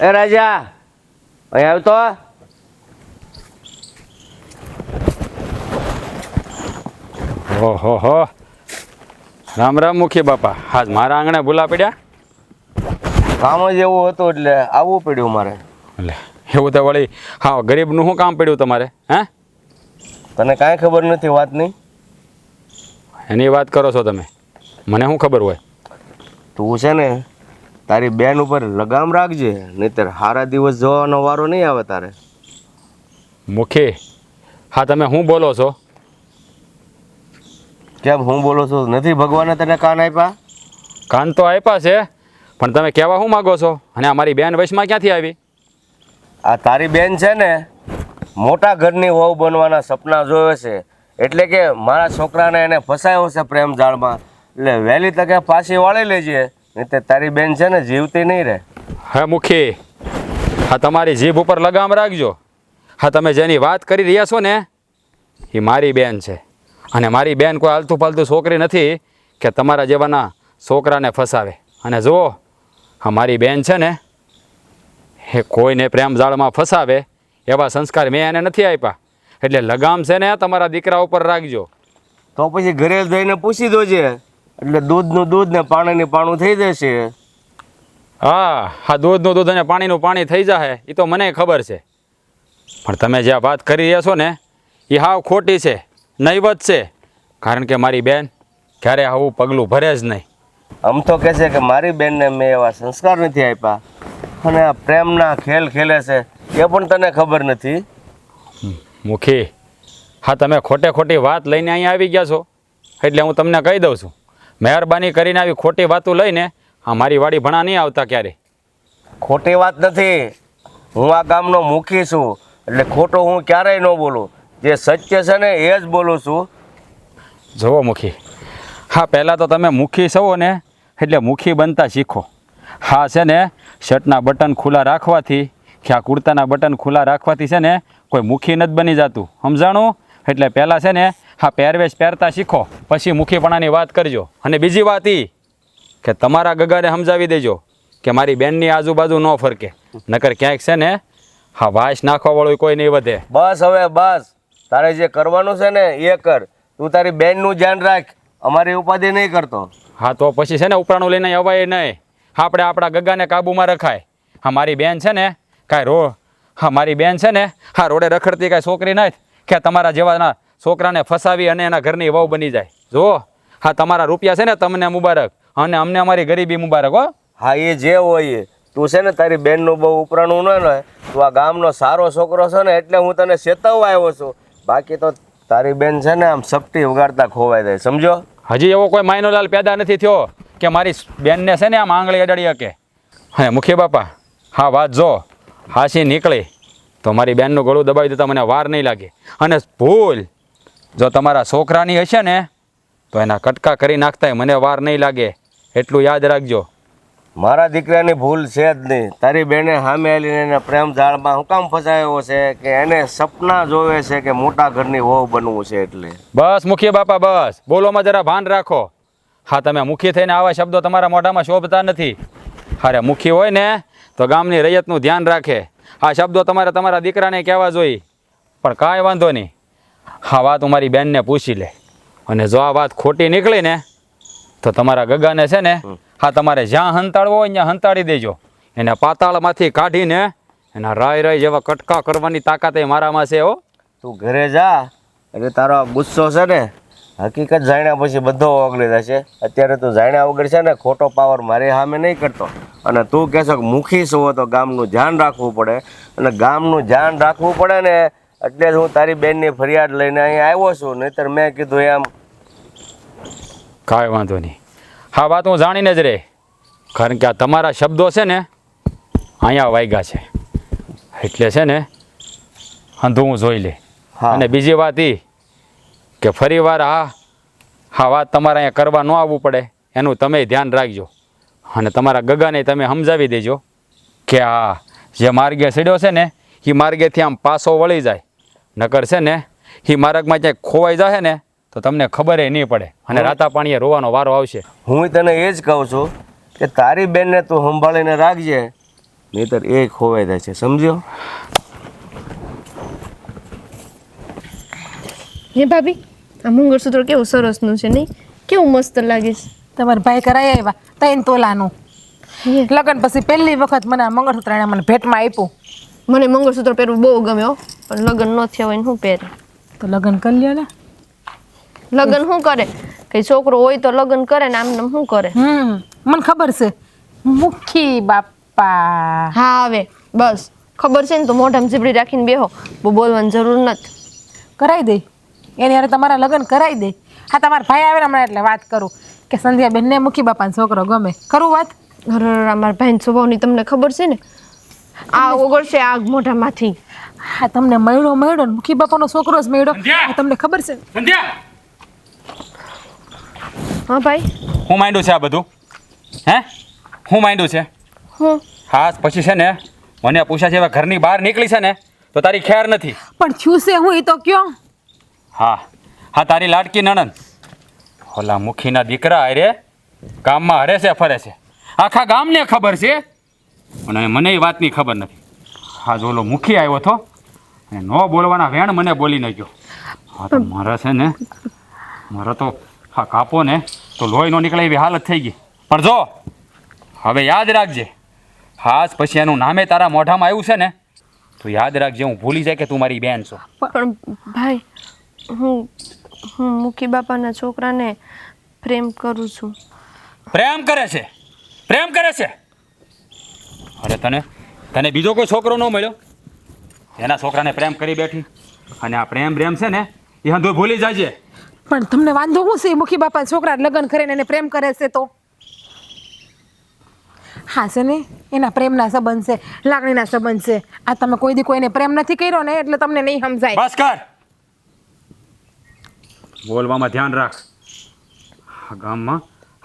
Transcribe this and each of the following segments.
એ રાજા અહીં આવતો. ઓહો હો, રામ રામ મુખી બાપા. હાજ મારા આંગણે ભૂલા પડ્યા. કામ જ એવું હતું એટલે આવવું પડ્યું મારે. એટલે એવું તો વળી હા ગરીબનું શું કામ પડ્યું તમારે? હે, તને કાંઈ ખબર નથી વાતની? એની વાત કરો છો તમે, મને શું ખબર હોય? તું છે ને તારી બેન ઉપર લગામ રાખજે, નહીતર સારા દિવસ જોવાનો વારો નહીં આવે તારે. મુખી, હા તમે શું બોલો છો? કેમ હું બોલું છું? નથી ભગવાને તને કાન આપ્યા? કાન તો આપ્યા છે, પણ તમે કહેવા શું માગો છો? અને અમારી બેન વશમાં ક્યાંથી આવી? આ તારી બેન છે ને મોટા ઘરની વહુ બનવાના સપના જોવે છે, એટલે કે મારા છોકરાને એને ફસાયો છે પ્રેમ જાળમાં, એટલે વહેલી તકે પાછી વાળી લેજે, નહીં તો તારી બેન છે ને જીવતી નહીં રહે. હે મુખી, હા તમારી જીભ ઉપર લગામ રાખજો. હા તમે જેની વાત કરી રહ્યા છો ને એ મારી બેન છે, અને મારી બેન કોઈ આલતું ફાલતું છોકરી નથી કે તમારા જેવાના છોકરાને ફસાવે. અને જુઓ, હા મારી બેન છે ને એ કોઈને પ્રેમ જાળમાં ફસાવે એવા સંસ્કાર મેં એને નથી આપ્યા, એટલે લગામ છે ને તમારા દીકરા ઉપર રાખજો. તો પછી ઘરે જઈને પૂછી દોજે, એટલે દૂધનું દૂધ ને પાણીનું પાણું થઈ જશે. હા હા, દૂધનું દૂધ અને પાણીનું પાણી થઈ જાય એ તો મને ખબર છે, પણ તમે જે આ વાત કરી રહ્યા છો ને એ હાવ ખોટી છે, નહીવત છે. કારણ કે મારી બેન ક્યારે આવું પગલું ભરે જ નહીં. આમ તો કહે છે કે મારી બેનને મેં એવા સંસ્કાર નથી આપ્યા, અને આ પ્રેમના ખેલ ખેલે છે એ પણ તને ખબર નથી. મુખી, હા તમે ખોટે ખોટી વાત લઈને અહીંયા આવી ગયા છો, એટલે હું તમને કહી દઉં છું, મહેરબાની કરીને આવી ખોટી વાતો લઈને આ મારી વાડી ભણા નહીં આવતા ક્યારે. ખોટી વાત નથી, હું આ ગામનો મુખી છું, એટલે ખોટો હું ક્યારેય ન બોલું. જે સત્ય છે ને એ જ બોલું છું. જુઓ મુખી, હા પહેલાં તો તમે મુખી છો ને એટલે મુખી બનતા શીખો. હા છે ને શર્ટના બટન ખુલ્લા રાખવાથી કે આ કુર્તાના બટન ખુલ્લા રાખવાથી છે ને કોઈ મુખી નથી બની જતું, સમજાણું? એટલે પહેલાં છે ને હા પહેરવેશ પહેરતા શીખો, પછી મુખીપણાની વાત કરજો. અને બીજી વાત એ કે તમારા ગગાને સમજાવી દેજો કે મારી બેનની આજુબાજુ ન ફરકે, નકર ક્યાંક છે ને હા વાસ નાખવાવાળું કોઈ નહીં વધે. બસ હવે બસ, તારે જે કરવાનું છે ને એ કર. તું તારી બેનનું ધ્યાન રાખ, અમારી ઉપાધિ નહીં કરતો. હા તો પછી છે ને ઉપરાણું લઈને અવાય નહીં. આપણે આપણા ગગાને કાબૂમાં રખાય. હા મારી બેન છે ને હા મારી બેન છે ને હા રોડે રખડતી કાંઈ છોકરી નથી કે તમારા જેવાના છોકરાને ફસાવી અને એના ઘરની વહુ બની જાય. જુઓ, હા તમારા રૂપિયા છે ને તમને મુબારક, અને અમને અમારી ગરીબી મુબારક હો. હા એ જે હોય એ, તું છે ને તારી બેનનું બહુ ઉપરાણું ન લે. તું આ ગામનો સારો છોકરો છે ને એટલે હું તને ચેતવવા આવ્યો છું. બાકી તો તારી બેન છે ને આમ સપટી ઉગાડતા ખોવાઈ જાય, સમજો? હજી એવો કોઈ માયનોલાલ પેદા નથી થયો કે મારી બેનને છે ને આમ આંગળી અડાડી શકે. હા મુખી બાપા, હા વાત જો હાસી નીકળી તો મારી બેનનું ગળું દબાવી દેતા મને વાર નહીં લાગે. અને ભૂલ જો તમારા છોકરાની હશે ને તો એના કટકા કરી નાખતાય મને વાર નહીં લાગે, એટલું યાદ રાખજો. મારા દીકરાની ભૂલ છે જ નહીં. તારી બેને સામે આવીને એને પ્રેમ જાળમાં હું કામ ફસાયો છે કે એને સપના જોવે છે કે મોટા ઘરની વહુ બનવું છે એટલે. બસ મુખી બાપા બસ, બોલોમાં જરા ભાન રાખો. હા તમે મુખી થઈને આવા શબ્દો તમારા મોઢામાં શોભતા નથી. અરે મુખી હોય ને તો ગામની રૈયતનું ધ્યાન રાખે. આ શબ્દો તમારે તમારા દીકરાને કહેવા જોઈએ, પણ કાંઈ વાંધો નહીં. હા વાત હું મારી બેનને પૂછી લે, અને જો આ વાત ખોટી નીકળી ને તો તમારા ગગાને છે ને હા તમારે જ્યાં હંતાડવો હોય ત્યાં હંતાડી દેજો. એને પાતાળમાંથી કાઢીને એના રાય જેવા કટકા કરવાની તાકાત એ મારામાં છે હો. તું ઘરે જા એટલે તારો ગુસ્સો છે ને હકીકત જાણ્યા પછી બધો ઓગળી જશે. અત્યારે તું જાણ્યા વગર છે ને ખોટો પાવર મારી સામે નહીં કરતો. અને તું કહેશો કે મુખી છો તો ગામનું ધ્યાન રાખવું પડે, અને ગામનું ધ્યાન રાખવું પડે ને એટલે જ હું તારી બેનની ફરિયાદ લઈને અહીંયા આવ્યો છું. નહીંતર મેં કીધું એમ. કાંઈ વાંધો નહીં, હા વાત હું જાણીને જ રહે, કારણ કે આ તમારા શબ્દો છે ને અહીંયા વાગ્યા છે, એટલે છે ને અંધું હું જોઈ લે. અને બીજી વાત એ કે ફરી વાર હા વાત તમારે અહીંયા કરવા ન આવવું પડે એનું તમે ધ્યાન રાખજો. અને તમારા ગગાને તમે સમજાવી દેજો કે આ જે માર્ગે સીડ્યો છે ને એ માર્ગેથી આમ પાછો વળી જાય, નકર છે ને એ માર્ગમાં ક્યાંક ખોવાઈ જાય ને તો તમને ખબર નહીં પડે અને રાતા પાણીએ રોવાનો વારો આવશે. હું તને એ જ કહું છું કે તારી બેનને તું સંભાળીને રાખજે, નહીતર એ ખોવાઈ જાય છે, સમજ્યો? હે ભાભી, આ મંગળસૂત્ર કેવું સરસનું છે નહીં? કેવું મસ્ત લાગે છે. તમારા ભાઈ કરાઈ આવ્યા 3 તોલાનું. હે, લગ્ન પછી પહેલી વખત મને આ મંગળસૂત્ર એણે મને ભેટમાં આપ્યું. મને મંગળસૂત્ર પહેરવું બહુ ગમે હો, પણ લગ્ન ન થયા હોય ને શું પહેરે? તો લગ્ન કરી લ્યો ને. લગ્ન શું કરે? કઈ છોકરો હોય તો લગ્ન કરે ને આમને શું કરે? મને ખબર છે. મુખી બાપા. હા હવે બસ ખબર છે ને તો મોઢામાં જીબડી રાખીને બેહો, બહુ બોલવાની જરૂર નથી. કરાવી દે એની હારે તમારા લગ્ન કરાવી દે. હા, તમારા ભાઈ આવે ને હમણાં એટલે વાત કરું કે સંધ્યાબેનને મુખી બાપાનો છોકરો ગમે. કરું વાત? અરે મારા ભાઈ સ્વભાવની તમને ખબર છે ને, આ ઓગળશે આગ મોઢામાંથી. હા, તમને મળ્યો ને મુખી બાપાનો છોકરો જ મળ્યો. હા, તમને ખબર છે. સંધ્યા, હા ભાઈ, હું માંડ્યું છે આ બધું? હે, હું માંડ્યું છે? હું હા, પછી છે ને મને પૂછ્યા છે, હવે ઘરની બહાર નીકળી છે ને તો તારી ખેર નથી. પણ છું છે હું એ તો કયો. હા હા, તારી લાડકી નણંદ ઓલા મુખીના દીકરા અરે ગામમાં હરે છે ફરે છે, આખા ગામને ખબર છે, અને મને એ વાતની ખબર નથી. હા, જો ઓલો મુખી આવ્યો હતો અને ન બોલવાના વેણ મને બોલી નાખ્યો. હા, તો મારે છે ને મારે તો હા કાપો ને તો લોહી ન નીકળે એવી હાલત થઈ ગઈ. પણ જો હવે યાદ રાખજે, હાસ પછી એનું નામે તારા મોઢામાં આવ્યું છે ને તો યાદ રાખજે, હું ભૂલી જાય કે તું મારી બેન છો. પણ ભાઈ, હું મુખી બાપાના છોકરાને પ્રેમ કરું છું. પ્રેમ કરે છે? પ્રેમ કરે છે? અરે તને બીજો કોઈ છોકરો ન મળ્યો? એના છોકરાને પ્રેમ કરી બેઠી, અને આ પ્રેમ છે ને એ હંધો ભૂલી જાજે. પણ તમને વાંધો શું છે મુખી બાપા છોકરા લગ્ન કરીને એને પ્રેમ કરે છે તો? હા છે ને, એના પ્રેમના સંબંધ છે, લાગણીના સંબંધ છે. આ તમે કોઈ દી કોઈને પ્રેમ નથી કર્યો ને એટલે તમને નહીં સમજાય. બસ કર, બોલવામાં ધ્યાન રાખ. આ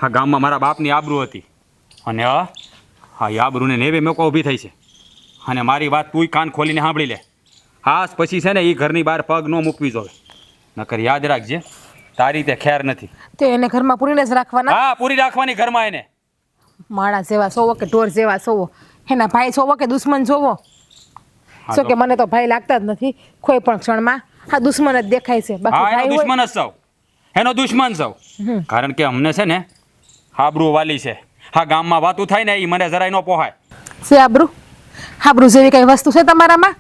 ગામમાં મારા બાપની આબરૂ હતી, અને હા આબરૂને નેવે મેકો ઊભી થઈ છે. અને મારી વાત તુંય કાન ખોલીને સાંભળી લે. હાસ પછી છે ને એ ઘરની બહાર પગ ન મૂકવી જોવે, નકર યાદ રાખજે તારી તે ખેર નથી. તે એને ઘરમાં પૂરીને જ રાખવાના. હા, પૂરી રાખવાની ઘરમાં એને. માણસ જેવા સોવો કે ઢોર જેવા સોવો, એના ભાઈ સોવો કે દુશ્મન જોવો. શું કે મને તો ભાઈ લાગતા જ નથી કોઈ પણ ક્ષણમાં. હા, દુશ્મન જ દેખાય છે. બાકી હા, એનો ભાઈ હોય દુશ્મન જ સૌ, એનો દુશ્મન સૌ. કારણ કે અમને છે ને આબરૂ વાલી છે. હા, ગામમાં વાતું થાય ને એ મને જરાય ન પોહાય. છે આબરૂ? આબરૂ જેવી કઈ વસ્તુ છે તમારામાં?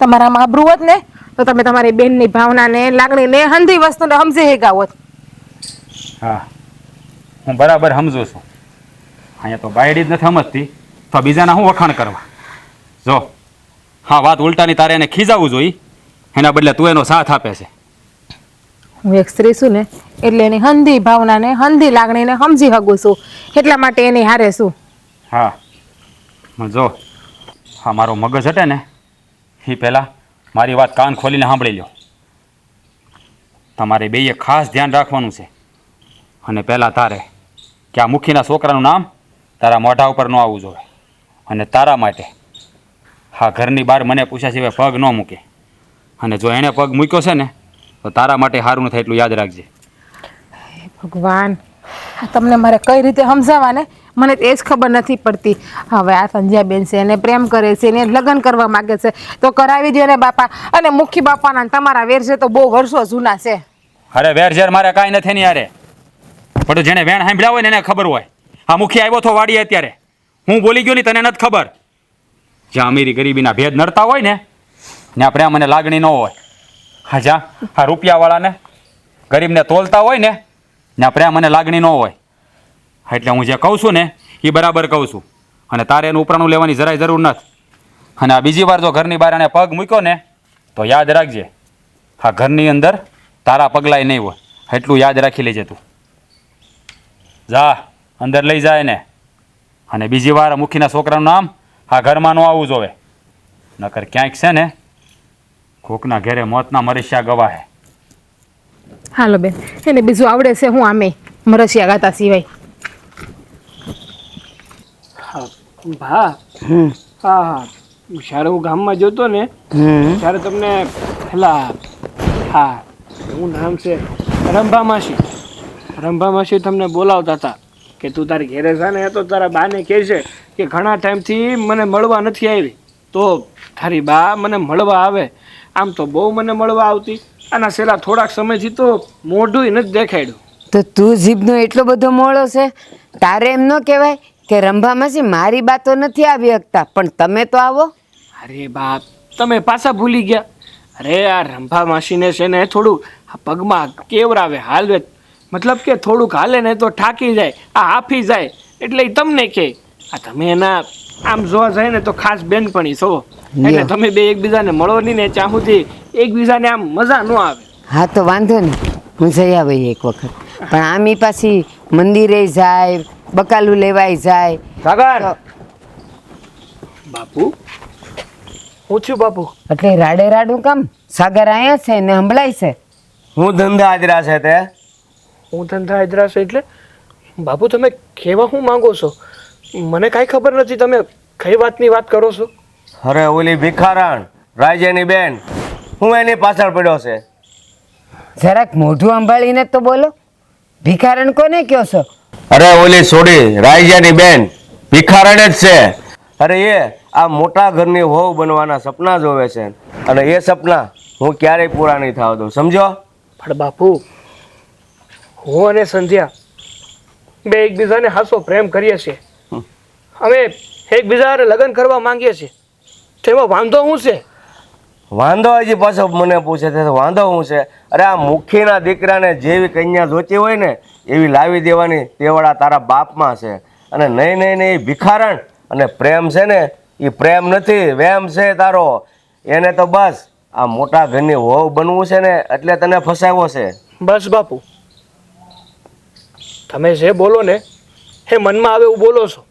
તમારામાં આબરૂ હોત ને તો તમે તમારી બેનની ભાવનાને લાગણીને હંધી વસ્તુને સમજી ગયા હોત. હા, હું બરાબર સમજુ છું. અહીંયા તો બાયડી જ નથી સમજતી તો બીજાના શું વખાણ કરવા? જો હા, વાત ઉલટાની તારે એને ખીજાવવું જોઈએ, એના બદલે તું એનો સાથ આપે છે. હું એક સ્ત્રી છું ને એટલે એની હંધી ભાવનાને હંધી લાગણીને સમજી શકું છું, એટલા માટે એની હારે છું. હા, જો હા, મારો મગજ હટે ને એ પહેલાં મારી વાત કાન ખોલીને સાંભળી લો. તમારે બેયે ખાસ ધ્યાન રાખવાનું છે. અને પહેલાં તારે કે આ મુખીના છોકરાનું નામ તારા મોઢા ઉપર ન આવવું જોઈએ. અને તારા માટે હા, ઘરની બહાર મને પૂછ્યા સિવાય પગ ન મૂકે. અને જો એણે પગ મૂક્યો છે ને તો તારા માટે સારું ન થાય એટલું યાદ રાખજે. ભગવાન, આ તમને મારે કઈ રીતે સમજાવવા ને મને તો એ જ ખબર નથી પડતી. હવે આ સંધ્યાબેન છે એને પ્રેમ કરે છે એને લગ્ન કરવા માગે છે તો કરાવી દે ને બાપા. અને મુખી બાપાના ને તમારા વેર છે તો બહુ વર્ષો જૂના છે. અરે વેર ઝેર મારે કાંઈ નથી ને યારે, પણ જેને વેણ સાંભળ્યા હોય ને એને ખબર હોય. આ મુખી આવ્યો તો વાડીએ અત્યારે, હું બોલી ગયો ને તને નથી ખબર. જ્યાં અમીરી ગરીબીના ભેદ નડતા હોય ને ત્યાં પ્રેમ અને લાગણી ન હોય. હા, જ્યાં આ રૂપિયાવાળાને ગરીબને તોલતા હોય ને ત્યાં પ્રેમ અને લાગણી ન હોય. એટલે હું જે કહું છું ને એ બરાબર કહું છું, અને તારે એનું ઉપરાણું લેવાની જરાય જરૂર નથી. અને આ બીજી વાર જો ઘરની બહાર એને પગ મૂક્યો ને તો યાદ રાખજે, આ ઘરની અંદર તારા પગલાંય નહીં હોય. એટલું યાદ રાખી લેજે તું. જા અંદર લઈ જાય ને, અને બીજી વાર મુખીના છોકરાનું નામ આ ઘરમાં ન આવવું જોવે, નકર ક્યાંક છે ને કોકના ઘેરે મોતના મરસ્યા ગવાહે. હાલો બેન, એને બીજું આવડે છે હું આમે મરસિયા ગાતા સિવાય. ભા હા, જ્યારે હું ગામમાં જતો ને ત્યારે તમને પેલા હા શું નામ છે રંભા માસી તમને બોલાવતા હતા કે તું તારી ઘેરે જા ને તો તારા બાને કહે છે કે ઘણા ટાઈમથી મને મળવા નથી આવી, તો તારી બા મને મળવા આવે. આમ તો બહુ મને મળવા આવતી, આના છેલ્લા થોડાક સમયથી તો મોઢું નથી દેખાડ્યું. તો તું જીભનો એટલો બધો મોળો છે? તારે એમ ન કહેવાય કે રંભામાસી મારી બાતો નથી આવી શકતા, પણ તમે તો આવો. અરે બાપ, તમે પાછા ભૂલી ગયા. અરે આ રંભા માસીને છે ને થોડું આ પગમાં કેવરાવે હાલવે, મતલબ કે થોડુંક હાલે ને તો થાકી જાય, આ હાફી જાય, એટલે ઈ તમને કહે. આ તમે એના આમ જોવા જાય ને તો ખાસ બેનપણી છો, એટલે તમે બે એકબીજાને મળો નહીં ને ત્યાં સુધી એકબીજાને આમ મજા ન આવે. હા તો વાંધો નહીં, હું જઈ આવી એક વખત. પણ આમી પાછી મંદિરે જાય, બકાલું લેવાય જાય. સાગર, બાપુ હું થયું બાપુ? એટલે રાડે રાડું કામ? સાગર અહીંયા છે ને સંભળાય છે. હું ધંધા હાજરા છે તે. હું ધંધા હાજરા છે એટલે? બાપુ તમે કહેવા શું માંગો છો? મને કાંઈ ખબર નથી, તમે કઈ વાતની વાત કરો છો? અરે ઓલી ભિખારણ રાજ્યની બેન, હું એની પાછળ પડ્યો છે. જરાક મોઢું સંભાળીને તો બોલો. ભિખારણ કોને કહો છો? અરે ઓલી સોડી રાજ્યની બેન ભિખારણ જ છે. અરે એ આ મોટા ઘરની વહુ બનવાના સપના જોવે છે, અને એ સપના હું ક્યારેય પૂરા નહીં થવા દઉં, સમજો? પણ બાપુ, હું અને સંધ્યા બે એકબીજાને હાસો પ્રેમ કરીએ છીએ. અમે એકબીજાને લગ્ન કરવા માંગીએ છીએ, તેમાં વાંધો શું છે? વાંધો હજી પાછો મને પૂછે છે, વાંધો શું છે? અરે આ મુખીના દીકરાને જેવી કન્યા જોતી હોય ને એવી લાવી દેવાની તેવડા તારા બાપમાં છે. અને નહીં નહીં નહીં ભિખારણ, અને પ્રેમ છે ને એ પ્રેમ નથી, વેમ છે તારો. એને તો બસ આ મોટા ઘરની વહુ બનવું છે ને એટલે તને ફસાવ્યો છે. બસ બાપુ, તમે જે બોલો ને એ મનમાં આવે એવું બોલો છો.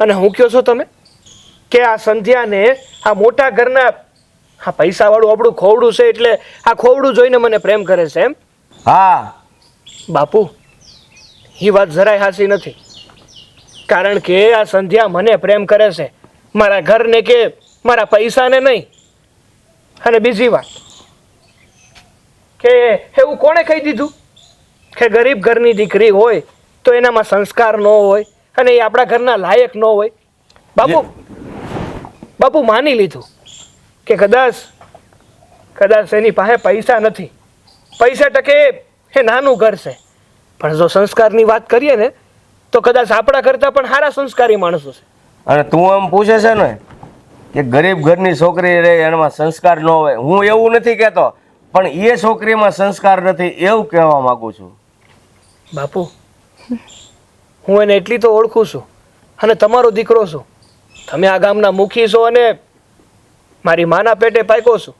અને હું કહો છો તમે કે આ સંધ્યાને આ મોટા ઘરના આ પૈસાવાળું આપણું ખોવડું છે એટલે આ ખોવડું જોઈને મને પ્રેમ કરે છે એમ? હા બાપુ, એ વાત જરાય હાચી નથી. કારણ કે આ સંધ્યા મને પ્રેમ કરે છે, મારા ઘરને કે મારા પૈસાને નહીં. અને બીજી વાત કે એવું કોણે કહી દીધું કે ગરીબ ઘરની દીકરી હોય તો એનામાં સંસ્કાર ન હોય અને એ આપણા ઘરના લાયક ન હોય? બાપુ માની લીધું કે કદાચ એની પાસે પૈસા નથી, પૈસા ટકે એ નાનું ઘર છે, પણ જો સંસ્કારની વાત કરીએ ને તો કદાચ આપણા કરતાં પણ સારા સંસ્કારી માણસો છે. અને તું એમ પૂછે છે ને કે ગરીબ ઘરની છોકરી રહે એનામાં સંસ્કાર ન હોય, હું એવું નથી કહેતો, પણ એ છોકરીમાં સંસ્કાર નથી એવું કહેવા માંગુ છું. બાપુ, હું એને એટલી તો ઓળખું છું અને તમારો દીકરો છું. તમે આ ગામના મુખી છો અને મારી માના પેટે પાક્યો છું,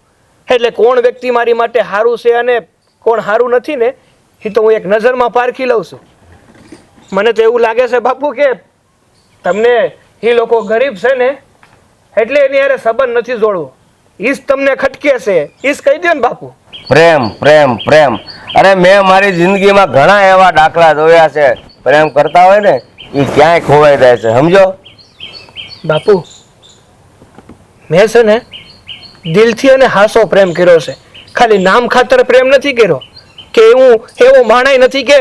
એટલે કોણ વ્યક્તિ મારી માટે સારું છે અને કોણ સારું નથી ને એ તો હું એક નજરમાં પારખી લઉં છું. મને તો એવું લાગે છે બાપુ કે તમને એ લોકો ગરીબ છે ને એટલે એની હારે સંબંધ નથી જોડવો. ઈજ તમને ખટકે છે, ઈજ કહી દો ને બાપુ. પ્રેમ પ્રેમ પ્રેમ, અરે મેં મારી જિંદગીમાં ઘણા એવા દાખલા જોયા છે, પ્રેમ કરતા હોય ને એ ક્યાંય ખોવાઈ જાય છે, સમજો? બાપુ, મેં છે ને દિલથી અને હાસો પ્રેમ કર્યો છે, ખાલી નામ ખાતર પ્રેમ નથી કર્યો કે હું એવો માણાય નથી કે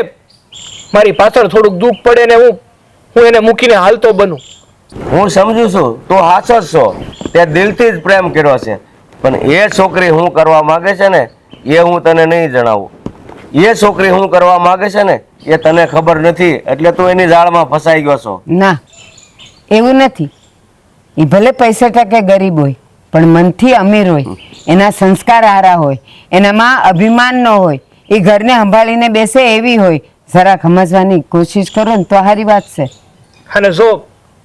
મારી પાછળ થોડુંક દુઃખ પડે ને હું એને મૂકીને હાલતો બનું. હું સમજુ છું તું હાચો જ છો, તે દિલથી જ પ્રેમ કર્યો છે, પણ એ છોકરી હું કરવા માંગે છે ને એ હું તને નહીં જણાવું. એ છોકરી હું કરવા માંગે છે ને એ તને ખબર નથી, એટલે તું એની જાળમાં ફસાઈ ગયો છો. ના, એવું નથી. એ ભલે પૈસા ટકે ગરીબ હોય પણ મનથી અમીર હોય, એના સંસ્કાર સારા હોય, એનામાં અભિમાન ન હોય, એ ઘરને સંભાળીને બેસે એવી હોય. જરા સમજવાની કોશિશ કરો ને તો સારી વાત છે. અને જો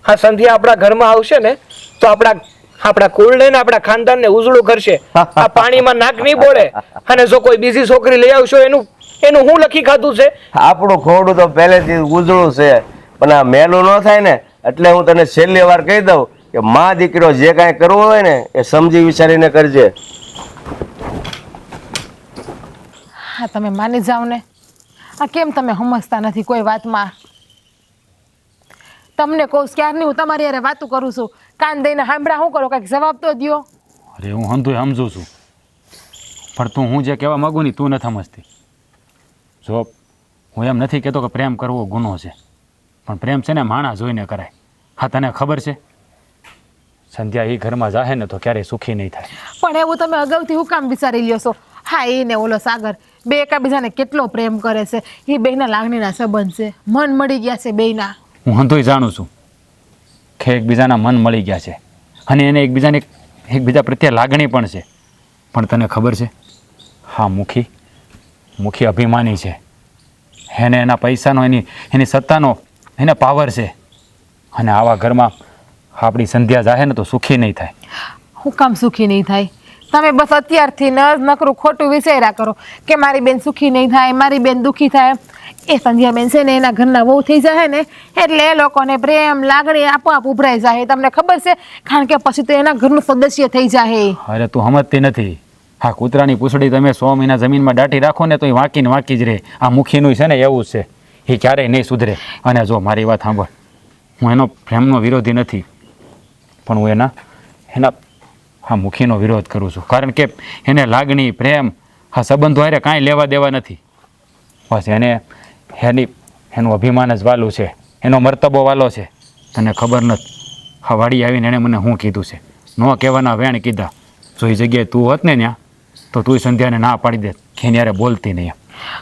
આ સંધ્યા આપણા ઘરમાં આવશે ને તો આપણા કુળને ને આપણા ખાનદાનને ઉજળું કરશે. આ પાણીમાં નાક નહીં બોળે. અને જો કોઈ બીજી છોકરી લઈ આવશો એનું હું લખી ખાધું છે? આપણું ખોડું તો પહેલેથી ઉજળું છે, પણ આ મેલું ન થાય ને એટલે હું તને છેલ્લી વાર કહી દઉં કે માં દીકરો જે કાંઈ કરવું હોય ને એ સમજી વિચારીને કરજે. હા, તમે માની જાઓ ને. આ કેમ તમે સમજતા નથી કોઈ વાતમાં? તમને કહું ક્યારની હું તમારી યારે વાતું કરું છું, કાન દઈને સાંભળા શું કરો, કંઈક જવાબ તો દ્યો. અરે હું સમજું છું, પણ હું જે કહેવા માગું ને તું નથી સમજતી. જો હું એમ નથી કહેતો કે પ્રેમ કરવો ગુનો છે, પણ પ્રેમ છે ને માણસ જોઈને કરાય. હા તને ખબર છે સંધ્યા એ ઘરમાં જાહે ને તો ક્યારેય સુખી નહીં થાય. પણ એવું તમે અગાઉથી હું કામ વિચારી લ્યો છો? હા એ ને ઓલો સાગર બે એકાબીજાને કેટલો પ્રેમ કરે છે, એ બેયના લાગણીના સંબંધ છે, મન મળી ગયા છે બેયના. હું હંધુય જાણું છું કે એકબીજાના મન મળી ગયા છે અને એને એકબીજા પ્રત્યે લાગણી પણ છે. પણ તને ખબર છે હા મુખી અભિમાની છે. એને એના પૈસાનો એની સત્તાનો એને પાવર છે અને આવા ઘરમાં આપણી સંધ્યા જાહે ને તો સુખી નહીં થાય. હું કામ સુખી નહીં થાય? તમે બસ અત્યારથી ન નકરું ખોટું વિચાર્યા કરો કે મારી બેન સુખી નહીં થાય, મારી બેન દુઃખી થાય. એ સંધ્યાબેન છે ને એના ઘરના વહુ થઈ જાય ને એટલે એ લોકોને પ્રેમ લાગણી આપોઆપ ઉભરાઈ જાય. તમને ખબર છે? કારણ કે પછી તો એના ઘરનું સદસ્ય થઈ જાય. અરે તું સમજતી નથી. હા કૂતરાની પૂંછડી તમે 100 મહિના જમીનમાં દાટી રાખો ને તો એ વાંકીને વાંકી જ રહે. આ મુખીનું છે ને એવું જ છે, એ ક્યારેય નહીં સુધરે. અને જો મારી વાત સાંભળ, હું એનો પ્રેમનો વિરોધી નથી પણ હું એના હા મુખીનો વિરોધ કરું છું. કારણ કે એને લાગણી પ્રેમ હા સંબંધો હારે કાંઈ લેવા દેવા નથી. બસ એનું અભિમાન જ વાલું છે, એનો મર્તબો વાલો છે. તને ખબર નથી હા વાડી આવીને એણે મને શું કીધું છે? ન કહેવાના વેણ કીધા. જો એ જગ્યાએ તું હોત ને ત્યાં તો તું સંધ્યાને ના પાડી દે કે એની યારે બોલતી નહીં.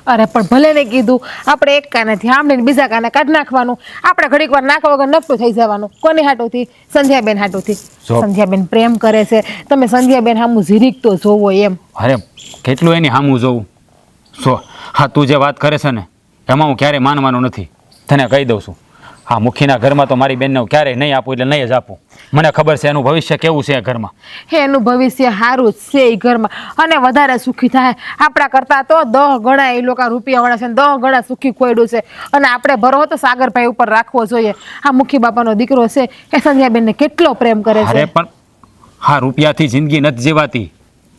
અરે પણ ભલે ને કીધું, આપણે એક કાનેથી સાંભળીને બીજા કાને કાઢી નાખવાનું. આપણે ઘડીક વાર નાખવા વગર નપટું થઈ જવાનું. કોની હાટુથી? સંધ્યાબેન હાટુથી. સંધ્યાબેન પ્રેમ કરે છે, તમે સંધ્યાબેન સામું ઝીરીક તો જોવો એમ. અરે કેટલું એની સામું જોવું? હા તું જે વાત કરે છે ને એમાં હું ક્યારેય માનવાનો નથી. તને કહી દઉં છું હા મુખીના ઘરમાં તો મારી બેનને હું ક્યારેય નહીં આપું, એટલે નહીં જ આપું. મને ખબર છે એનું ભવિષ્ય કેવું છે એ ઘરમાં. એનું ભવિષ્ય સારું જ છે એ ઘરમાં અને વધારે સુખી થાય આપણા કરતાં તો 10 ગણા એ લોકો રૂપિયાવાળા છે, 10 ગણા સુખી ખોયડું છે. અને આપણે ભરો તો સાગરભાઈ ઉપર રાખવો જોઈએ. આ મુખી બાપાનો દીકરો છે એ સંધ્યાબેનને કેટલો પ્રેમ કરે છે. અરે પણ હા રૂપિયાથી જિંદગી નથી જીવાતી.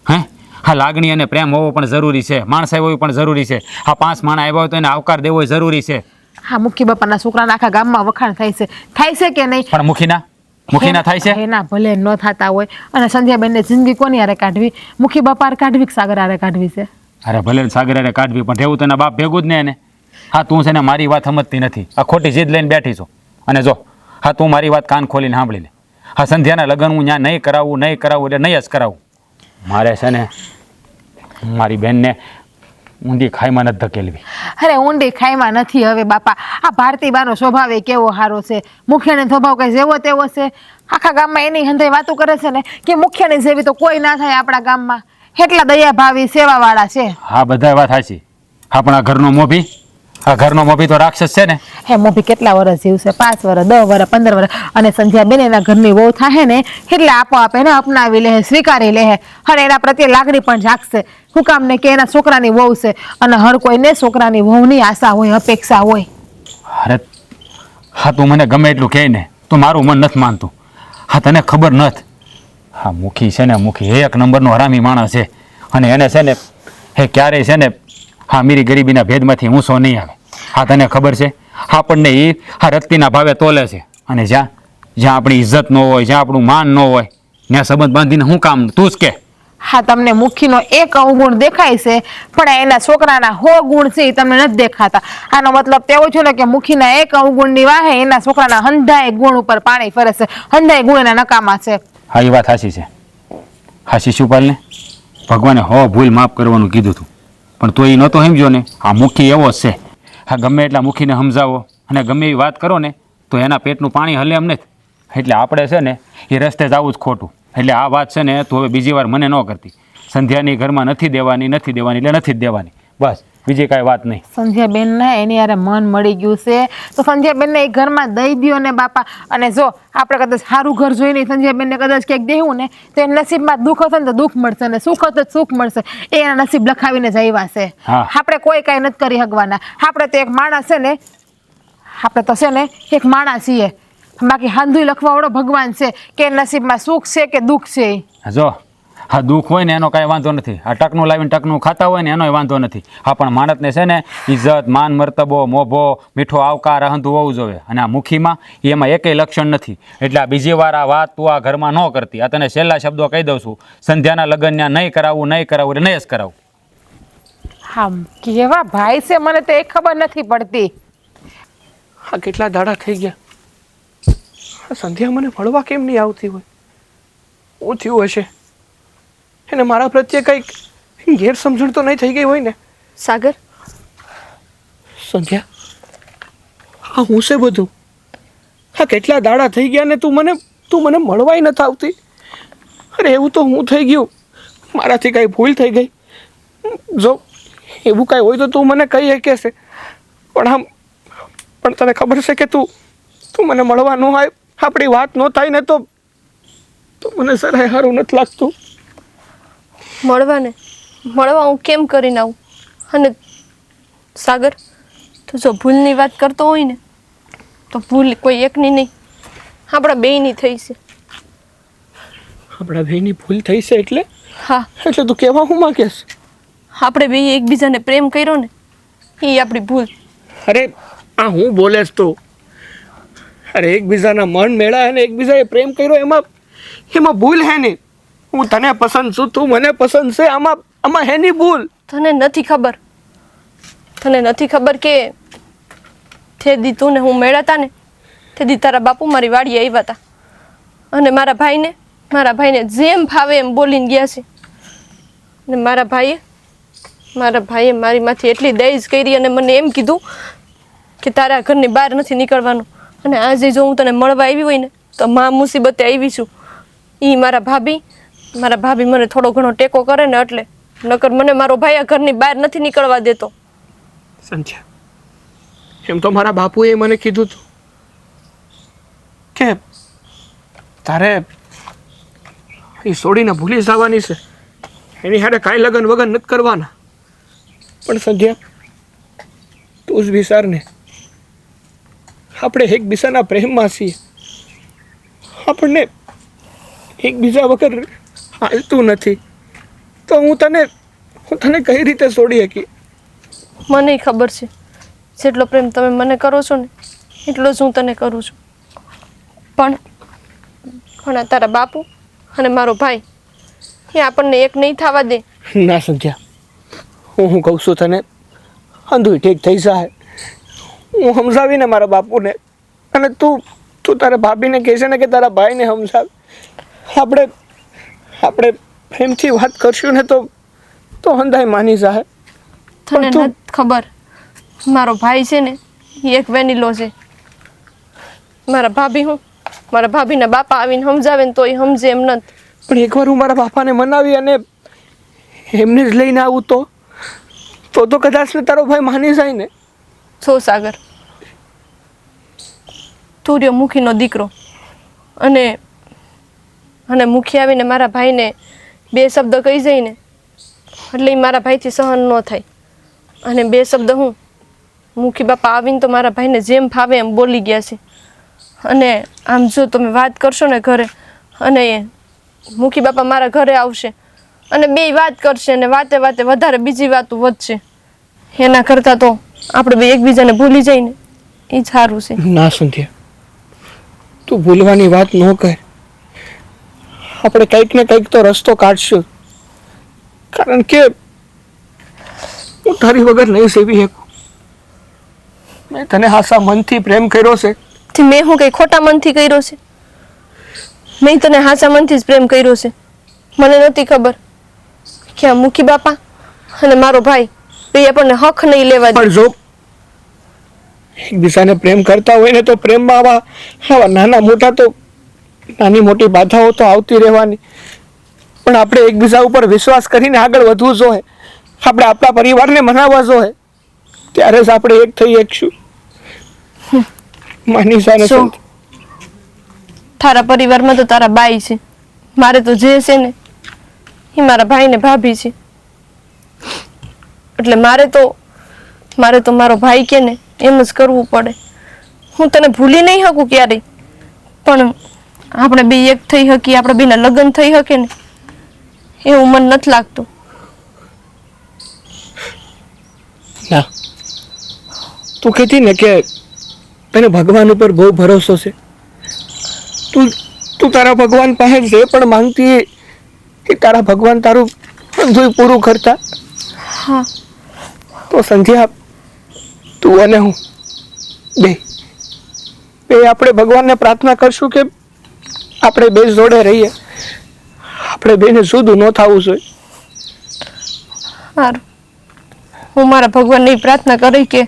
હે હા લાગણી અને પ્રેમ હોવો પણ જરૂરી છે, માણસ હોવું પણ જરૂરી છે. આ 5 માણસ આવ્યા હોય તો એને આવકાર દેવો જરૂરી છે. હા મુખી બાપાના છોકરાના આખા ગામમાં વખાણ થાય છે કે નહીં? પણ મુખીના થાય છે? એના ભલે ન થતા હોય. અને સંધ્યાબેનને જિંદગી કોની હારે કાઢવી? મુખી બાપા હારે કાઢવી કે સાગર હારે કાઢવી છે? અરે ભલે સાગર હારે કાઢવી પણ રહેવું તેના બાપ ભેગું જ ને એને. હા તું છે ને મારી વાત સમજતી નથી, આ ખોટી જીદ લઈને બેઠી છો. અને જો હા તું મારી વાત કાન ખોલીને સાંભળી લે. હા સંધ્યાના લગ્ન હું ત્યાં નહીં કરાવું એટલે નહીં જ કરાવું. મારે છે ને મારી બેનને ઊંડી ખાઈમાં નથી ધકેલવી. અરે ઊંડી ખાઈમાં નથી હવે બાપા. આ ભારતીબાનો સ્વભાવ એ કેવો સારો છે, મુખ્યનો સ્વભાવ કઈ જેવો તેવો છે. આખા ગામમાં એની હંધાઈ વાતો કરે છે ને કે મુખ્યની જેવી તો કોઈ ના થાય આપણા ગામમાં. એટલા દયાભાવી સેવાવાળા છે. હા બધા વાત સાચી. આપણા ઘરનો મોભી તો રાક્ષસ છે ને. હે મોભી કેટલા વર્ષ જીવશે? 5 વર્ષ, 10 વર્ષ, 15 વર્ષ. અને સંધ્યાબેન એના ઘરની વહુ થાય ને એટલે આપોઆપ એને અપનાવી લે, સ્વીકારી લે અને એના પ્રત્યે લાગણી પણ જાગશે. શું કામ ને કે એના છોકરાની વહુ છે અને હર કોઈને છોકરાની વહુની આશા હોય, અપેક્ષા હોય. અરે હા તું મને ગમે એટલું કહે ને તું મારું મન નથી માનતું. હા તને ખબર નથી હા મુખી છે ને મુખી 1 નંબરનો હરામી માણસ છે. અને એને છે ને ક્યારેય છે ને હા મીરી ગરીબીના ભેદમાંથી ઊંચો નહીં આવે. હા તને ખબર છે આપણને એ હા રત્તીના ભાવે તોલે છે. અને જ્યાં આપણી ઇજ્જત ન હોય, જ્યાં આપણું માન ન હોય ત્યાં સંબંધ બાંધીને શું કામ? તું જ કે. હા તમને મુખીનો 1 અવગુણ દેખાય છે પણ એના છોકરાના 100 ગુણ છે એ તમને નથી દેખાતા. આનો મતલબ તેવો છે ને કે મુખીના 1 અવગુણની વાહે એના છોકરાના હંધાય ગુણ ઉપર પાણી ફરે છે, હંધાય ગુણ એના નકામા છે. હા એ વાત સાચી છે. હા શિશુપાલને ભગવાને ભૂલ માફ કરવાનું કીધું હતું પણ તો એ નહોતો સમજ્યો ને. આ મુખી એવો જ છે. હા ગમે એટલા મુખીને સમજાવો અને ગમે એવી વાત કરો ને તો એના પેટનું પાણી હલે એમ નથી. એટલે આપણે છે ને એ રસ્તે જવું જ ખોટું. એટલે આ વાત છે ને તું હવે બીજી વાર મને ન કરતી. સંધ્યાની ઘરમાં નથી દેવાની એટલે નથી જ દેવાની. બસ બીજી કાંઈ વાત નહીં. સંધ્યાબેનને એની યારે મન મળી ગયું છે તો સંધ્યાબેનને એ ઘરમાં દઈ દ્યો ને બાપા. અને જો આપણે કદાચ સારું ઘર જોઈને સંધ્યાબેનને કદાચ ક્યાંક દેવું ને તો એના નસીબમાં દુઃખ હશે ને તો દુઃખ મળશે ને સુખ હશે તો સુખ મળશે. એ એના નસીબ લખાવીને જ આવ્યા છે. આપણે કોઈ કાંઈ નથી કરી શકવાના. આપણે તો એક માણસ છે ને, એક માણસ છીએ. બાકી હાંધુય લખવાવાળો ભગવાન છે કે નસીબમાં સુખ છે કે દુઃખ છે. જો હા દુઃખ હોય ને એનો કાંઈ વાંધો નથી. આ ટકનું લાવીને ટકનું ખાતા હોય ને એનોય વાંધો નથી. હા પણ માણસને છે ને ઇજ્જત, માન, મર્તબો, મોભો, મીઠો આવકાર અહંતું હોવું જોઈએ. અને આ મુખીમાં એમાં એકેય લક્ષણ નથી. એટલે આ બીજી વાર આ વાત તું આ ઘરમાં ન કરતી. આ તને છેલ્લા શબ્દો કહી દઉં છું. સંધ્યાના લગ્ન ત્યાં નહીં કરાવવું એટલે નહીં જ કરાવું. હા કેવા ભાઈ છે મને તો એ ખબર નથી પડતી. હા કેટલા દાડા થઈ ગયા આ સંધ્યા મને મળવા કેમ નહીં આવતી હોય? શું થયું હશે? એને મારા પ્રત્યે કંઈક ગેરસમજણ તો નહીં થઈ ગઈ હોય ને? સાગર, સંધ્યા, હા હું છે બધું. હા કેટલા દાડા થઈ ગયા ને તું મને મળવાય નથી આવતી. અરે એવું તો હું થઈ ગયું, મારાથી કાંઈ ભૂલ થઈ ગઈ. જો એવું કાંઈ હોય તો તું મને કહી શકે છે, પણ તને ખબર છે કે તું મને મળવા ન આવે, આપણી વાત ન થાય ને તો મને જરાય સારું નથી લાગતું. મળવા હું કેમ કરીને આવું? અને સાગર, તું જો ભૂલની વાત કરતો હોય ને તો ભૂલ કોઈ એકની નહીં, આપણા બેયની થઈ છે. આપણા બેયની ભૂલ થઈ છે એટલે? હા, એટલે તું કહેવા હું માંગેશ? આપણે બેય એકબીજાને પ્રેમ કર્યો ને એ આપણી ભૂલ. અરે આ હું બોલેશ તું? અરે એકબીજાના મન મેળા અને એકબીજાએ પ્રેમ કર્યો એમાં ભૂલ હે નહીં. હું તને પસંદ છું, તું મને પસંદ છે, આમાં હેની ભૂલ? તને નથી ખબર કે તે દી તું ને હું મેળાતા ને તે દી તારા બાપુ મારી વાડીએ આવ્યા હતા અને મારા ભાઈને જેમ ફાવે એમ બોલીને ગયા છે. અને મારા ભાઈએ મારીમાંથી એટલી દહેજ કરી અને મને એમ કીધું કે તારા ઘરની બહાર નથી નીકળવાનું. અને આજે જો હું તને મળવા આવી હોય ને તો મા મુસીબતે આવી છું. એ મારા ભાભી મને થોડો ઘણો ટેકો કરે ને એટલે, નકર મને મારો ભાઈ આ ઘરની બહાર નથી નીકળવા દેતો. સંજય, એમ તો મારા બાપુએ મને કીધું હતું કે તારે એ છોડીને ભૂલી જવાની છે, એની હારે કાંઈ લગન વગન નથી કરવાના. પણ સંધ્યા, તું જ વિચાર ને, આપણે એકબીજાના પ્રેમમાં છીએ, આપણને એકબીજા વગર હાલતું નથી, તો હું તને કઈ રીતે છોડી શકી? મને ખબર છે જેટલો પ્રેમ તમે મને કરો છો ને એટલો જ હું તને કરું છું. પણ આ તારા બાપુ અને મારો ભાઈ એ આપણને એક નહીં થવા દે. ના સંધ્યા, હું કહું છું તને, અંધું ઠીક થઈ જાય. હું સમજાવીને મારા બાપુને, અને તું તારા ભાભીને કહેશે ને કે તારા ભાઈને સમજાવ. આપણે પ્રેમથી વાત કરશું ને તો હંધાઈ માની જાય. તને નથી ખબર, મારો ભાઈ છે ને એ એક વેનીલો છે. મારા ભાભીના બાપા આવીને સમજાવે ને તો એ સમજે એમ નથી. પણ એકવાર હું મારા બાપાને મનાવી અને એમને જ લઈને આવું તો કદાચ ને તારો ભાઈ માની જાય ને. છો સાગર, તું રહ્યો મુખીનો દીકરો અને મુખી આવીને મારા ભાઈને બે શબ્દ કહી જાય ને એટલે એ મારા ભાઈથી સહન ન થાય. અને બે શબ્દ હું મુખી બાપા આવીને તો મારા ભાઈને જેમ ફાવે એમ બોલી ગયા છે. અને આમ જો તમે વાત કરશો ને ઘરે અને મુખી બાપા મારા ઘરે આવશે અને બેય વાત કરશે અને વાતે વધારે બીજી વાતો વધશે. એના કરતાં તો આપણે બે એકબીજાને ભૂલી જાય ને એ જ સારું છે. ના સંધ્યા, તું ભૂલવાની વાત ન કર. આપણે કંઈક ને કંઈક તો રસ્તો કાઢશું, કારણ કે હું તારી વગર નહીં સેવી શકું. મેં તને હાસા મનથી પ્રેમ કર્યો છે. મેં હું કઈ ખોટા મનથી કર્યો છે? મેં તને હાસા મનથી જ પ્રેમ કર્યો છે. મને નથી ખબર કે આ મુખી બાપા અને મારો ભાઈ બે આપણને હક નહીં લેવા દે. પણ જો એકબીજાને પ્રેમ કરતા હોય ને તો પ્રેમમાં આવા નાની મોટી બાધાઓ તો આવતી રહેવાની. પણ આપણે એકબીજા ઉપર વિશ્વાસ કરીને આગળ વધવું જોઈએ. આપણે આપણા પરિવારને મનાવવા જોઈએ, ત્યારે જ આપણે એક થઈ શકશું. માની જા ને સંત. તારા પરિવારમાં તો તારા બાઈ છે, મારે તો જે છે ને એ મારા ભાઈ ને ભાભી છે. એટલે મારે તો મારો ભાઈ કે ને એમ જ કરવું પડે. હું તને ભૂલી નહીં શકું ક્યારેય, પણ આપણે બે એક થઈ શકીએ, આપણે બેના લગ્ન થઈ શકે ને એવું મન નથી લાગતું. ના, તું કહેતી ને કે તને ભગવાન ઉપર બહુ ભરોસો છે. તું તારા ભગવાન પાસે જે પણ માંગતી એ તારા ભગવાન તારું બધું પૂરું કરતા. હા, તો સંધ્યા, તું અને હું બે આપણે ભગવાનને પ્રાર્થના કરશું કે આપણે બે જોડે રહીએ, આપણે બેને જુદું ન થવું જોઈએ. સારું, હું મારા ભગવાનને એ પ્રાર્થના કરી કે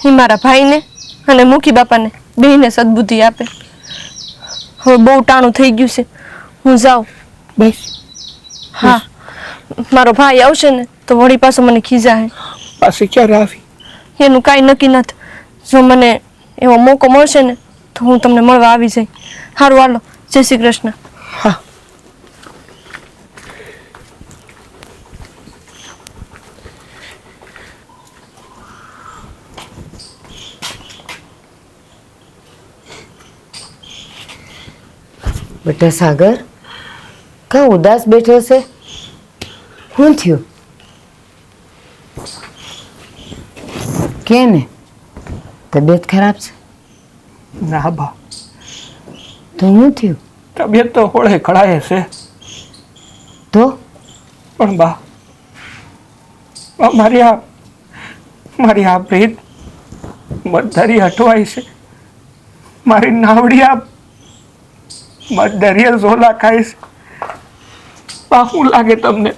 એ મારા ભાઈને અને મુખી બાપાને બેયને સદબુદ્ધિ આપે. હવે બહુ ટાણું થઈ ગયું છે, હું જાઉં. બસ હા, મારો ભાઈ આવશે ને તો વળી પાછો મને ખીજાય. પાછી ક્યારે આવી? એનું કાંઈ નક્કી નથી. જો મને એવો મોકો મળશે ને તો હું તમને મળવા આવી જઈ. સારું, હાલો, જય શ્રી કૃષ્ણ. હા. બેટા સાગર, કાં ઉદાસ બેઠો છે? શું થયું? કે ને તબિયત ખરાબ છે? ના બા, તો શું થયું? તબિયત તો હોળે ખળાય છે, તો પણ બા મારી આ પ્રીત મધદરી અટવાઈ છે. મારી નાવડી આ મધદરિયે ઝોલા ખાય છે. બા, શું લાગે તમને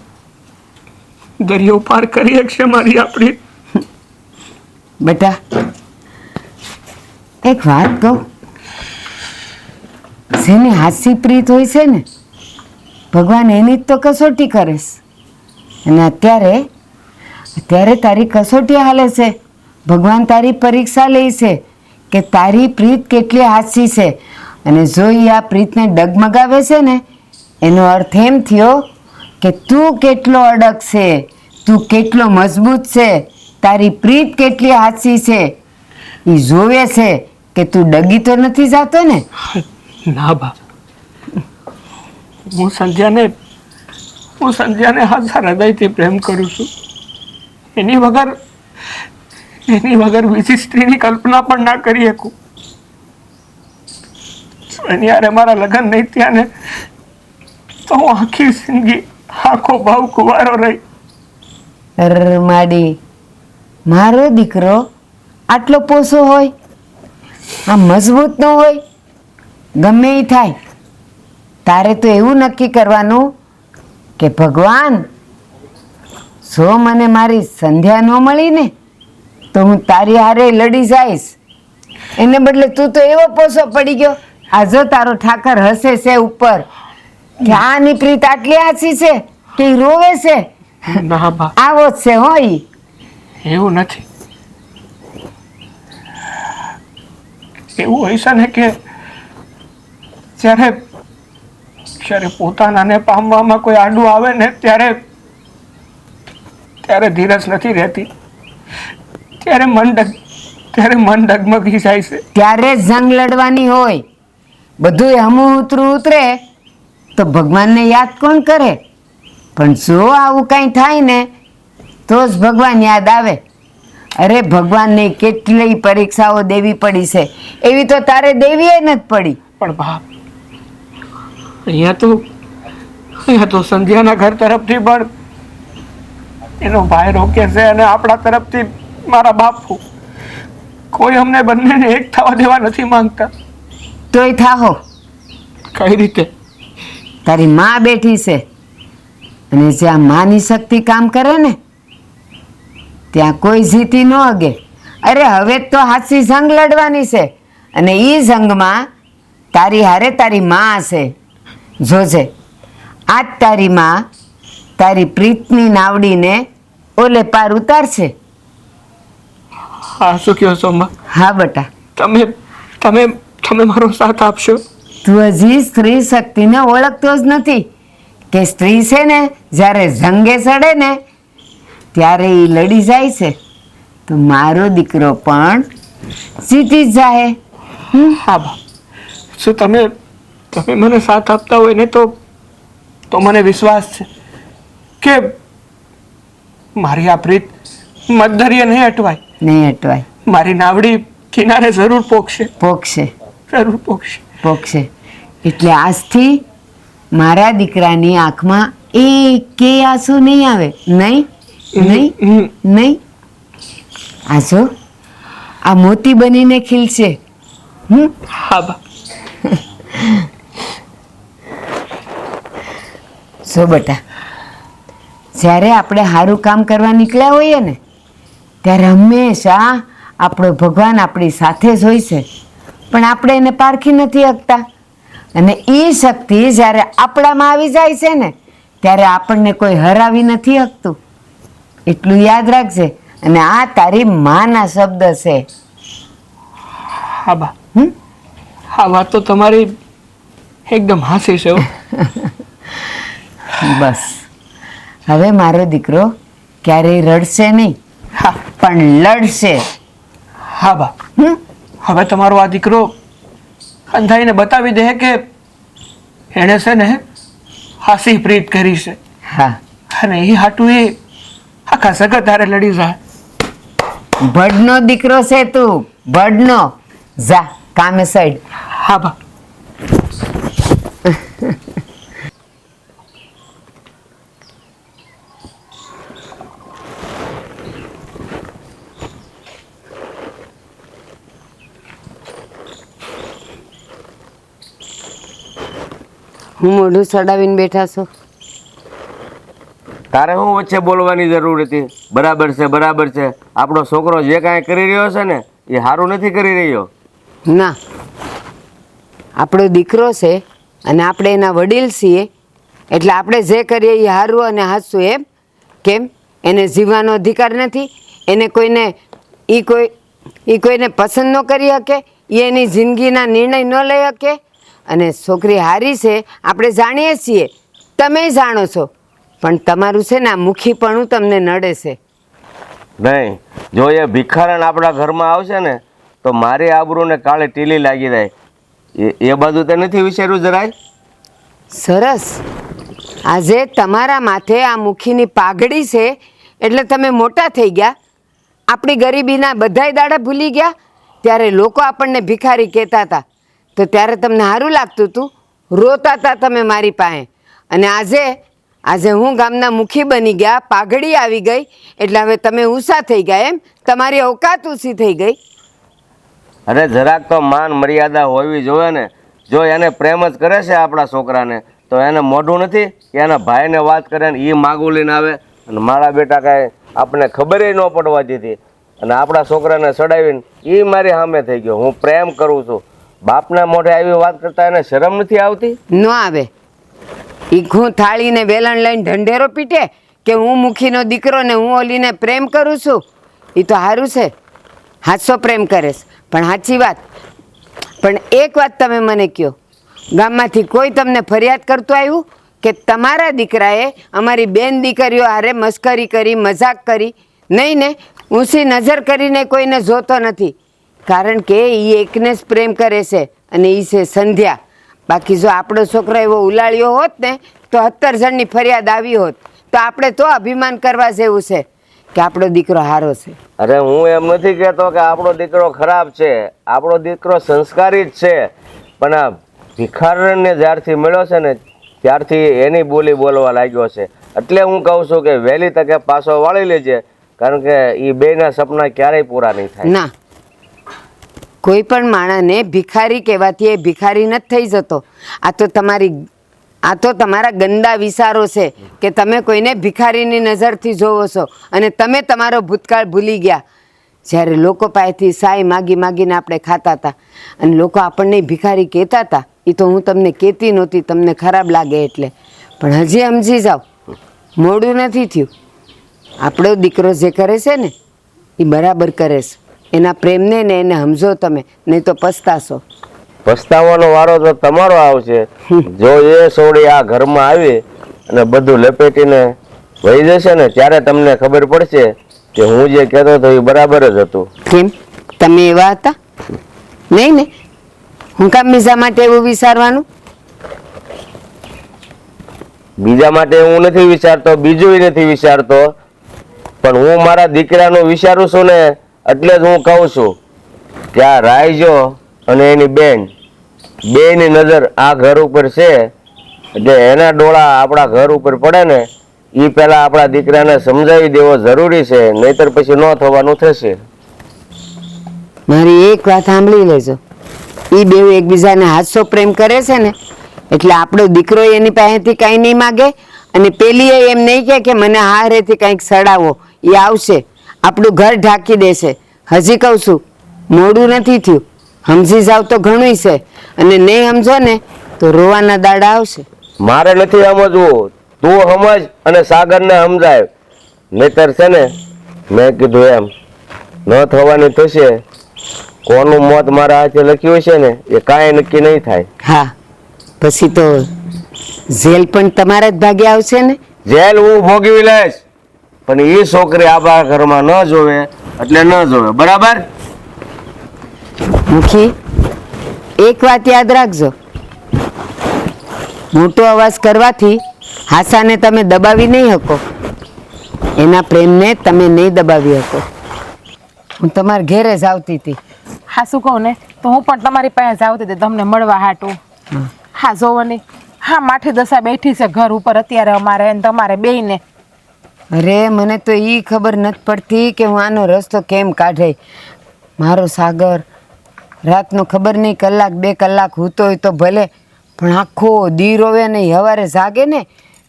દરિયો પાર કરી શકશે મારી આપણી? બેટા એક વાત કહું, જેની હાસ્ય પ્રીત હોય છે ને ભગવાન એની જ તો કસોટી કરે છે. અને અત્યારે તારી કસોટી હાલે છે. ભગવાન તારી પરીક્ષા લે છે કે તારી પ્રીત કેટલી હાસ્ય છે. અને જો એ આ પ્રીતને ડગમગાવે છે ને એનો અર્થ એમ થયો કે તું કેટલો અડગ છે, તું કેટલો મજબૂત છે, તારી પ્રીત કેટલી હાસ્ય છે એ જોવે છે કે તું ડગી તો નથી જાતો ને. ના બા, હું સંધ્યાને હાજર હૃદયથી પ્રેમ કરું છું. એની વગર બીજી સ્ત્રીની કલ્પના પણ ના કરી શકું. એની હારે મારા લગ્ન નહીં થયા ને તો હું આખી જિંદગી આખો ભાવ કુંવારો રહી. માડી, મારો દીકરો આટલો પોસો હોય, આ મજબૂત ન હોય? ગમે એ થાય, તારે તો એવું નક્કી કરવાનું કે ભગવાન જો મને મારી સંધ્યા ન મળી ને તો હું તારી હારે લડી જઈશ. એને બદલે તું તો એવો પોસો પડી ગયો. આ જો તારો ઠાકર હસે છે ઉપર કે આની પ્રીત આટલી આછી છે કે ઈ રોવે છે. ના બા, આવો જ છે હોય. એવું નથી. એવું હોય છે ને કે જ્યારે પોતાનાને પામવામાં કોઈ આડું આવે ને ત્યારે ધીરજ નથી રહેતી. ત્યારે મન ડગમગી જાય છે. ત્યારે જંગ લડવાની હોય. બધું હમું ઉતરે તો ભગવાનને યાદ કોણ કરે? પણ જો આવું કંઈ થાય ને તો જ ભગવાન યાદ આવે. અરે ભગવાનને કેટલી પરીક્ષાઓ દેવી પડી છે, એવી તો તારે દેવી નથી પડી. પણ બાપ, અહીંયા તો સંધ્યાના ઘર તરફથી પણ એનો ભાઈ રોકે છે અને આપણા તરફથી મારા બાપુ. કોઈ અમને બંનેને એક થવા દેવા નથી માંગતા. તોય થાહો. કઈ રીતે? તારી માં બેઠી છે અને જ્યાં માની શક્તિ કામ કરે ને ત્યાં કોઈ જીતી ન અગે. અરે હવે તો હાચી જંગ લડવાની છે અને એ જંગમાં તારી હારે તારી માં છે. જોજે આજ તારી માં તારી પ્રીતની નાવડીને ઓલે પાર ઉતારશે. હા, શું કહો છો માં? હા બેટા, તમે મારો સાથ આપશો? તું હજી સ્ત્રી શક્તિને ઓળખતો જ નથી કે સ્ત્રી છે ને જ્યારે જંગે ચડે ને ત્યારે એ લડી જાય છે તો મારો દીકરો પણ જીતી જ જાય. હા બા, શું તમે મને સાથ આપતા હોય ને તો મને વિશ્વાસ છે કે મારી આ પ્રીત મધદરિયે નહીં અટવાય. નહીં અટવાય. મારી નાવડી કિનારે જરૂર પોકશે. જરૂર પોકશે. એટલે આજથી મારા દીકરાની આંખમાં એકે આંસુ નહીં આવે. નહીં. આ જો આ મોતી બનીને ખીલશે હા બા. સો બેટા, જ્યારે આપણે સારું કામ કરવા નીકળ્યા હોઈએ ને ત્યારે હંમેશા આપણો ભગવાન આપણી સાથે જ હોય છે, પણ આપણે એને પારખી નથી શકતા. અને એ શક્તિ જ્યારે આપણામાં આવી જાય છે ને ત્યારે આપણને કોઈ હરાવી નથી શકતું. એટલું યાદ રાખજે. અને આ તારી માના શબ્દ છે. હા બા. હમ? આ વાત તો તમારી એકદમ હાસી છે હો. બસ હવે મારો દીકરો ક્યારેય રડશે નહીં, હા પણ લડશે. હા બા. હમ? હવે તમારો આ દીકરો અંધાઈને બતાવી દે કે એણે છે ને હાસી પ્રીત કરી છે, હા, અને એ હાટું એ આખા સગત તારે લડી જાય. ભડનો દીકરો છે તું, ભડનો. જા કામે સાઈડ. હા બા. હું મોઢું સડાવીને બેઠા છો. તારે શું વચ્ચે બોલવાની જરૂર હતી? બરાબર છે, બરાબર છે. આપણો છોકરો જે કાંઈ કરી રહ્યો છે ને એ સારું નથી કરી રહ્યો. ના, આપણો દીકરો છે અને આપણે એના વડીલ છીએ, એટલે આપણે જે કરીએ એ સારું અને હાચું. એમ કેમ? એને જીવવાનો અધિકાર નથી? એને કોઈને પસંદ ન કરી શકે? એ એની જિંદગીના નિર્ણય ન લઈ શકે? અને છોકરી હારી છે આપણે જાણીએ છીએ, તમે જાણો છો, પણ તમારું છે ને આ મુખીપણું તમને નડે છે. નહીં, જો એ ભિખારણ આપણા ઘરમાં આવશે ને તો મારી આબરૂને કાળે ટીલી લાગી જાય. એ બાજુ તે નથી વિચાર્યું જરાય? સરસ. આજે તમારા માથે આ મુખીની પાઘડી છે એટલે તમે મોટા થઈ ગયા. આપણી ગરીબીના બધાય દાડા ભૂલી ગયા. ત્યારે લોકો આપણને ભિખારી કહેતા હતા તો ત્યારે તમને સારું લાગતું હતું, રોતા હતા તમે મારી પાસે. અને આજે હું ગામના મુખી બની ગયા, પાઘડી આવી ગઈ એટલે હવે તમે ઊંચા થઈ ગયા. એમ તમારી અવકાત ઊંચી થઈ ગઈ. અરે જરાક તો માન મર્યાદા હોવી જોઈએ ને. જો એને પ્રેમ જ કરે છે આપણા છોકરાને તો એને મોઢું નથી કે એના ભાઈને વાત કરે ને એ માગું લઈને આવે. અને મારા બેટા કાંઈ આપણને ખબર ન પડવા દીધી અને આપણા છોકરાને ચડાવીને એ મારી સામે થઈ ગયો. હું પ્રેમ કરું છું, બાપના મોઢે આવી વાત કરતા એને શરમ નથી આવતી? ન આવે. ઈખું થાળીને વેલણ લઈને ઢંઢેરો પીટે કે હું મુખીનો દીકરો ને હું ઓલીને પ્રેમ કરું છું. એ તો સારું છે, હાચો પ્રેમ કરે છે, પણ સાચી વાત. પણ એક વાત તમે મને કહો, ગામમાંથી કોઈ તમને ફરિયાદ કરતું આવ્યું કે તમારા દીકરાએ અમારી બેન દીકરીઓ હારે મસ્કરી કરી, મજાક કરી? નહીં ને? ઊંચી નજર કરીને કોઈને જોતો નથી, કારણ કે એ એકને જ પ્રેમ કરે છે અને એ છે સંધ્યા. બાકી જો આપણો છોકરો એવો ઉલાળ્યો હોત ને તો 17 જણની ફરિયાદ આવી હોત. તો આપણે તો અભિમાન કરવા જેવું છે કે આપણો દીકરો સારો છે. અરે હું એમ નથી કહેતો કે આપણો દીકરો ખરાબ છે, આપણો દીકરો સંસ્કારી જ છે, પણ આ ભિખારણને જ્યારથી મળ્યો છે ને ત્યારથી એની બોલી બોલવા લાગ્યો છે. એટલે હું કહું છું કે વહેલી તકે પાછો વાળી લેજે, કારણ કે એ બેના સપના ક્યારેય પૂરા નહીં થાય. ના, કોઈ પણ માણસને ભિખારી કહેવાથી એ ભિખારી નથી થઈ જતો. આ તો તમારા ગંદા વિચારો છે કે તમે કોઈને ભિખારીની નજરથી જોવો છો અને તમે તમારો ભૂતકાળ ભૂલી ગયા. જ્યારે લોકો પાસેથી સાય માગીને આપણે ખાતા હતા અને લોકો આપણને ભિખારી કહેતા હતા, એ તો હું તમને કહેતી નહોતી, તમને ખરાબ લાગે એટલે. પણ હજી સમજી જાઓ, મોડું નથી થયું. આપણો દીકરો જે કરે છે ને એ બરાબર કરે છે. એના પ્રેમને ને એને સમજો તમે, નહીં તો પસ્તાશો. પસ્તાવાનો વારો તો તમારો આવશે. જો એ સોડી આ ઘરમાં આવી અને બધું લપેટીને વહી જશે ને ત્યારે તમને ખબર પડશે કે હું જે કહેતો હતો એ બરાબર જ હતું. કેમ? તમે એવા હતા? નહીં ને? હું કામ બીજા માટે એવું વિચારવાનું? બીજા માટે હું નથી વિચારતો, બીજું નથી વિચારતો, પણ હું મારા દીકરાનું વિચારું છું ને એટલે જ હું કહું છું કે આ રાયજો અને એની બેન બેની નજર આ ઘર ઉપર છે, એટલે એના ડોળા આપણા ઘર ઉપર પડે ને એ પહેલા આપણા દીકરાને સમજાવી દેવો જરૂરી છે, નહીતર પછી ન થવાનું થશે. મારી એક વાત સાંભળી લેજો, એ બે એકબીજાને હાસ્યો પ્રેમ કરે છે ને એટલે આપણો દીકરો એની પાસેથી કાંઈ નહીં માગે અને પેલી એમ નહીં કહે કે મને હારેથી કંઈક સડાવો. એ આવશે, આપણું ઘર ઢાંકી દેશે. હજી કહું છું, મોડું નથી થયું. સમજી જાવ તો ઘણું છે, અને નહીં સમજો ને તો રોવાના દાડા આવશે. મારે નથી સમજવું, તું સમજ અને સાગરને સમજાય. નહીતર છે ને મેં કીધું એમ ન થવાની થશે. કોનું મોત મારા હાથે લખ્યું છે ને એ કાંઈ નક્કી નહીં થાય. હા, પછી તો જેલ પણ તમારા જ ભાગે આવશે ને. જેલ હું ભોગવી લઈશ, પણ એ છોકરી આપણા ઘરમાં ન જોવે એટલે ન જોવે. બરાબર? મુખી, એક વાત યાદ રાખજો, મોટો અવાજ કરવાથી હાસાને તમે દબાવી નહીં શકો, એના પ્રેમને તમે નહીં દબાવી શકો. હું તમારા ઘેરે જ આવતી હતી. હા શું કહું ને, તો હું પણ તમારી પાસે જ આવતી હતી તમને મળવા હાટું. હા જોવો ને, હા માઠી દશા બેઠી છે ઘર ઉપર અત્યારે અમારે અને તમારે બેયને. અરે મને તો એ ખબર નથી પડતી કે હું આનો રસ્તો કેમ કાઢે. મારો સાગર રાતનો ખબર નહીં કલાક 2 કલાક હૂતો હોય તો ભલે, પણ આખો દી રોવે નહીં, સવારે જાગે ને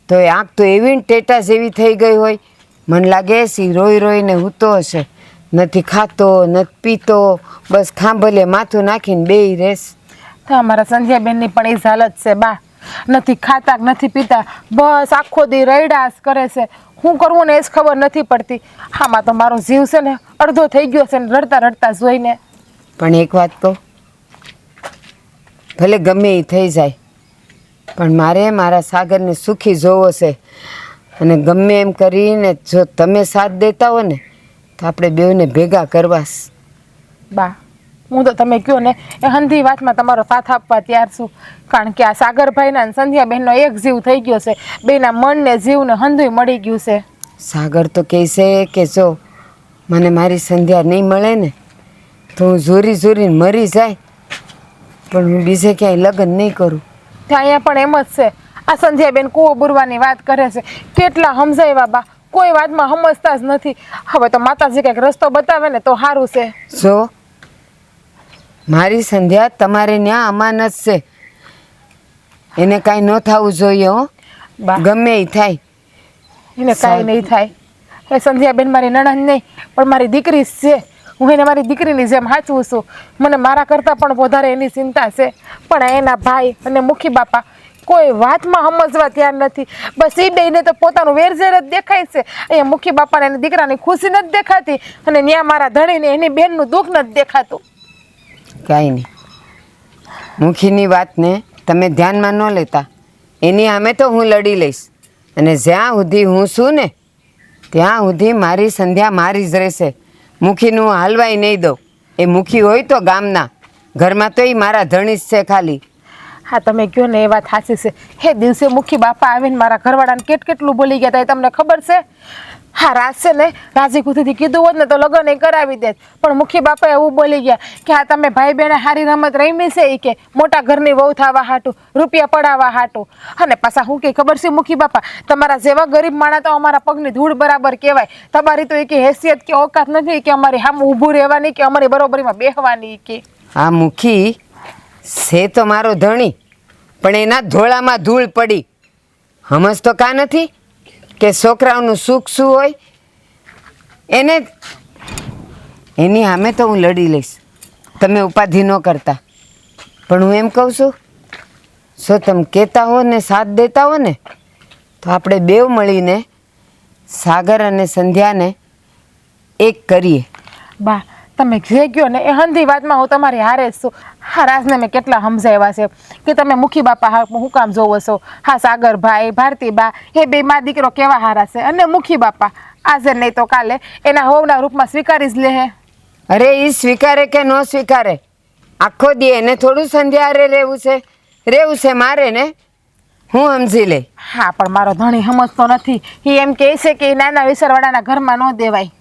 તો એ આંખ તો એવી ને ટેટા જેવી થઈ ગઈ હોય. મને લાગે છે રોઈ રોઈને હૂતો હશે. નથી ખાતો નથી પીતો, બસ ખાંભલે માથું નાખીને બેય રહેશ. તો અમારા સંધ્યાબેનની પણ એ જ હાલત છે બા. નથી ખાતા કે નથી પીતા, બસ આખો દી રૈડાસ કરે છે. શું કરવું ને એ જ ખબર નથી પડતી. આમાં તો મારો જીવ છે ને અડધો થઈ ગયો છે ને રડતા રડતા જોઈને. પણ એક વાત કહું, ભલે ગમે એ થઈ જાય, પણ મારે મારા સાગરને સુખી જોવો છે. અને ગમે એમ કરીને જો તમે સાથ દેતા હો ને તો આપણે બેઉને ભેગા કરવાસ. બા હું તો તમે કહો ને એ હંધી વાતમાં તમારો સાથ આપવા તૈયાર છું. કારણ કે આ સાગરભાઈના અને સંધ્યાબેનનો એક જીવ થઈ ગયો છે. બેના મનને જીવને હંધુય મળી ગયું છે. સાગર તો કહે છે કે જો મને મારી સંધ્યા નહીં મળે ને તો હું ઝૂરી ઝૂરીને મરી જાય, પણ હું બીજે ક્યાંય લગ્ન નહીં કરું. ત્યાં અહીંયા પણ એમ જ છે. આ સંધ્યાબેન કૂવો બુરવાની વાત કરે છે. કેટલા સમજાવ્યા બા, કોઈ વાતમાં સમજતા જ નથી. હવે તો માતાજી કંઈક રસ્તો બતાવે ને તો સારું છે. જો મારી સંધ્યા તમારે ત્યાં અમાનત છે, એને કાંઈ ન થવું જોઈએ હો. બા ગમે એ થાય. એને કાંઈ નહીં થાય. એ સંધ્યાબેન મારી નણંદ નહીં પણ મારી દીકરી જ છે. હું એને મારી દીકરીની જેમ સાચવું છું. મને મારા કરતાં પણ વધારે એની ચિંતા છે. પણ એના ભાઈ અને મુખી બાપા કોઈ વાતમાં સમજવા તૈયાર નથી. બસ એ બેયને તો પોતાનું વેરઝેર જ દેખાય છે. અહીંયા મુખી બાપાને એની દીકરાની ખુશી નથી દેખાતી અને ત્યાં મારા ધણીને એની બેનનું દુઃખ નથી દેખાતું. કાંઈ નહીં, મુખીની વાતને તમે ધ્યાનમાં ન લેતા. એની સામે તો હું લડી લઈશ, અને જ્યાં સુધી હું છું ને ત્યાં સુધી મારી સંધ્યા મારી જ રહેશે. મુખીનું હાલવાય નહીં દઉં. એ મુખી હોય તો ગામના, ઘરમાં તો એ મારા ધણી જ છે ખાલી. હા તમે કહો ને એ વાત સાચી છે. હે દિવસે મુખી બાપા આવીને મારા ઘરવાળાને કેટલું બોલી ગયા હતા એ તમને ખબર છે? હા રાજ છે ને રાજી ખુશીથી કીધું હોત ને તો લગ્ન એ કરાવી દેત, પણ મુખી બાપા એવું બોલી ગયા કે આ તમે ભાઈ બહેને સારી રમત રમી છે એ કે મોટા ઘરની વહુ થવા હાટું, રૂપિયા પડાવવા હાટું. અને પાછા હું કે ખબર છે મુખી બાપા, તમારા જેવા ગરીબ માણસ તો અમારા પગની ધૂળ બરાબર કહેવાય. તમારી તો એ કે હેસિયત કે ઓકાત નથી કે અમારી સામે ઊભું રહેવાની કે અમારી બરોબરીમાં બેસવાની કે. આ મુખી છે તો મારો ધણી, પણ એના ધોળામાં ધૂળ પડી. સમજ તો કાં નથી કે છોકરાઓનું સુખ શું હોય. એને એની સામે તો હું લડી લઈશ, તમે ઉપાધિ ન કરતા. પણ હું એમ કહું છું, જો તમે કહેતા હો ને સાથ દેતા હો ને તો આપણે બેવ મળીને સાગર અને સંધ્યાને એક કરીએ. બા તમે જે કહો ને એ હંધી વાતમાં હું તમારી હારે જ છું. હા રાજને મેં કેટલા સમજાવ્યા છે કે તમે મુખી બાપા હું કામ જોવો છો. હા સાગરભાઈ ભારતીબા એ બે મા દીકરો કેવા હારા છે, અને મુખી બાપા આજે નહીં તો કાલે એના હોવના રૂપમાં સ્વીકારી જ લે. અરે એ સ્વીકારે કે ન સ્વીકારે, આખો દી એને થોડું સંધ્યા હારે રહેવું છે મારે ને. હું સમજી લે. હા પણ મારો ધણી સમજતો નથી. એ એમ કહે છે કે એ નાના વિસરવાળાના ઘરમાં ન દેવાય.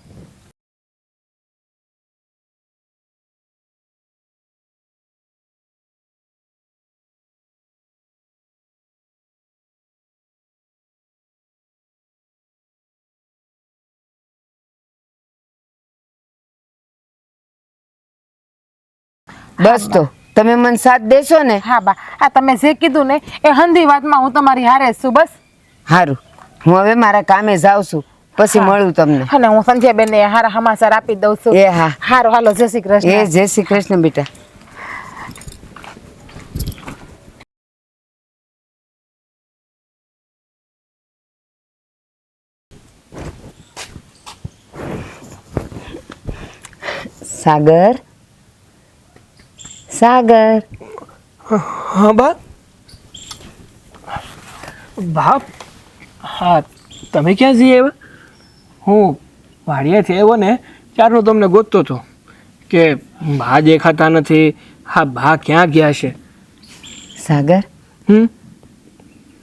બસ તો તમે મને સાથ દેશો ને? હા બા, આ તમે જે કીધું ને એ હંધી વાતમાં હું તમારી હારે જ છું. બસ. સારું, હું હવે મારા કામે જાઉં છું, પછી મળું તમને. અને હું સંજયબેનને હારા સમાચાર આપી દઉં છું. એ હા. હારું, હાલો, જય શ્રી કૃષ્ણ. એ જય શ્રી કૃષ્ણ બેટા. સાગર, સાગર. હા બા. બાપ, હા તમે ક્યાં જઈએ એવા? હું વાડિયાથી આવ્યો ને ત્યારનો તમને ગોતતો હતો કે બા દેખાતા નથી. હા, બા ક્યાં ગયા છે? સાગર, હમ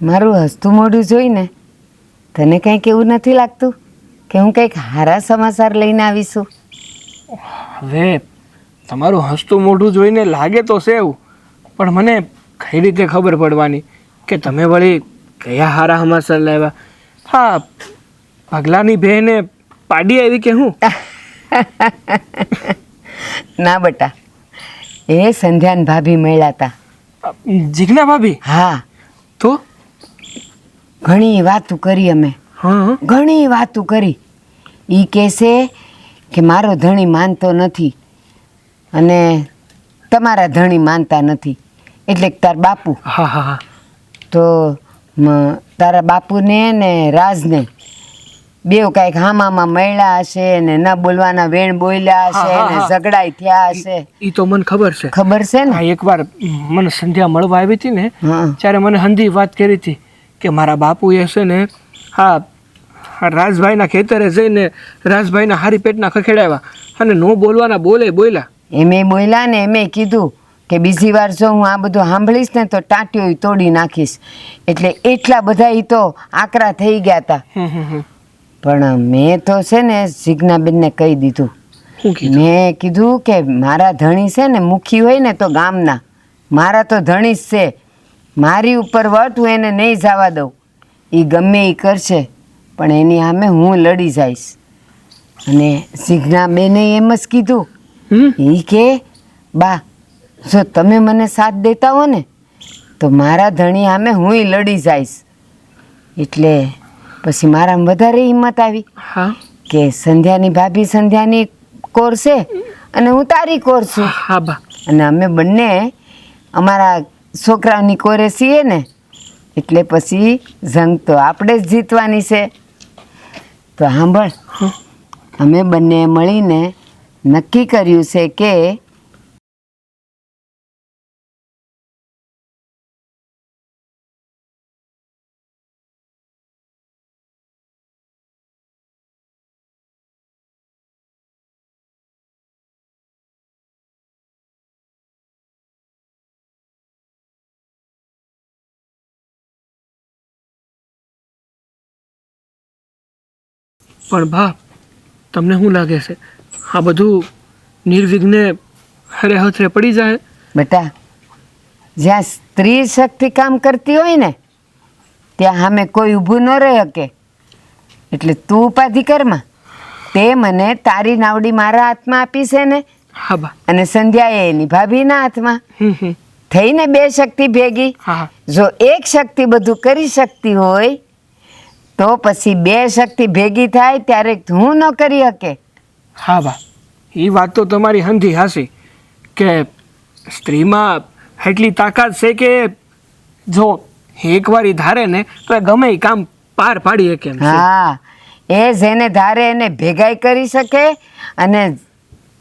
મારું હસતું મોઢું જોઈને તને કંઈક એવું નથી લાગતું કે હું કંઈક સારા સમાચાર લઈને આવીશું? હવે તમારું હસતું મોઢું જોઈને લાગે તો છે એવું, પણ મને કઈ રીતે ખબર પડવાની કે તમે વળી કયા હારા સમાચાર લાવ્યા? હા, પગલાની બહેને પાડી આવી કે હું? ના બેટા, એ સંધ્યાન ભાભી મળ્યા હતા. જીજ્ઞા ભાભી? હા, તો ઘણી વાતું કરી અમે, હા ઘણી વાતું કરી. ઈ કહેશે કે મારો ધણી માનતો નથી અને તમારા ધણી માનતા નથી, એટલે કે તાર બાપુ. હા હા હા. તો તારા બાપુને ને રાજને બેવ કાંઈક હામામાં મળ્યા હશે ને ન બોલવાના વેણ બોલ્યા હશે હા, હા, ને હા. ઝઘડાઈ થયા હશે. એ તો મને ખબર છે. ખબર છે ને? હા, એકવાર મને સંધ્યા મળવા આવી હતી ને હા. ત્યારે મને હંધી વાત કરી હતી કે મારા બાપુએ છે ને હા રાજભાઈના ખેતરે જઈને રાજભાઈના હારી પેટના ખખેડાવ્યા અને નો બોલવાના બોલ્યા. એમે બોલ્યા ને એમે કીધું કે બીજી વાર જો હું આ બધું સાંભળીશ ને તો ટાંટિયો તોડી નાખીશ. એટલે એટલા બધા ઈ તો આકરા થઈ ગયા હતા. પણ મેં તો છે ને જીજ્ઞાબેનને કહી દીધું. શું કીધું? મેં કીધું કે મારા ધણી છે ને મુખી હોય ને તો ગામના, મારા તો ધણી જ છે. મારી ઉપર વટ હું એને નહીં જવા દઉં. એ ગમે એ કરશે પણ એની સામે હું લડી જઈશ. અને જીજ્ઞાબેને એમ જ કીધું. એ કે બા, જો તમે મને સાથ દેતા હો ને તો મારા ધણી સામે હુંય લડી જઈશ. એટલે પછી મારામાં વધારે હિંમત આવી હા કે સંધ્યાની ભાભી સંધ્યાની કોર છે અને હું તારી કોર છું, હા બા. અને અમે બંને અમારા છોકરાઓની કોરે છીએ ને, એટલે પછી જંગ તો આપણે જ જીતવાની છે. તો સાંભળ, અમે બંને મળીને નક્કી કર્યું છે કે પણ બા, તમને શું લાગે છે આ બધું નિર્વિઘ્ને હરે હથરે પડી જાય? બેટા, જ્યાં સ્ત્રી શક્તિ કામ કરતી હોય ને ત્યાં સામે કોઈ ઊભું ન રહી શકે. એટલે તું ઉપાધિ કરમાં. તે મને તારી નાવડી મારા હાથમાં આપી છે ને, હા બા. અને સંધ્યાએ એની ભાભીના હાથમાં. થઈને બે શક્તિ ભેગી. હા. જો એક શક્તિ બધું કરી શકતી હોય તો પછી બે શક્તિ ભેગી થાય ત્યારે હું ન કરી શકે. હા બા, એ વાત તો તમારી હંધી હાસી કે સ્ત્રીમાં એટલી તાકાત છે કે જો એકવાર ઈ ધારે ને તો એ ગમે એ કામ પાર પાડી શકે એમ છે. હા, એ જેને ધારે એને ભેગાઈ કરી શકે અને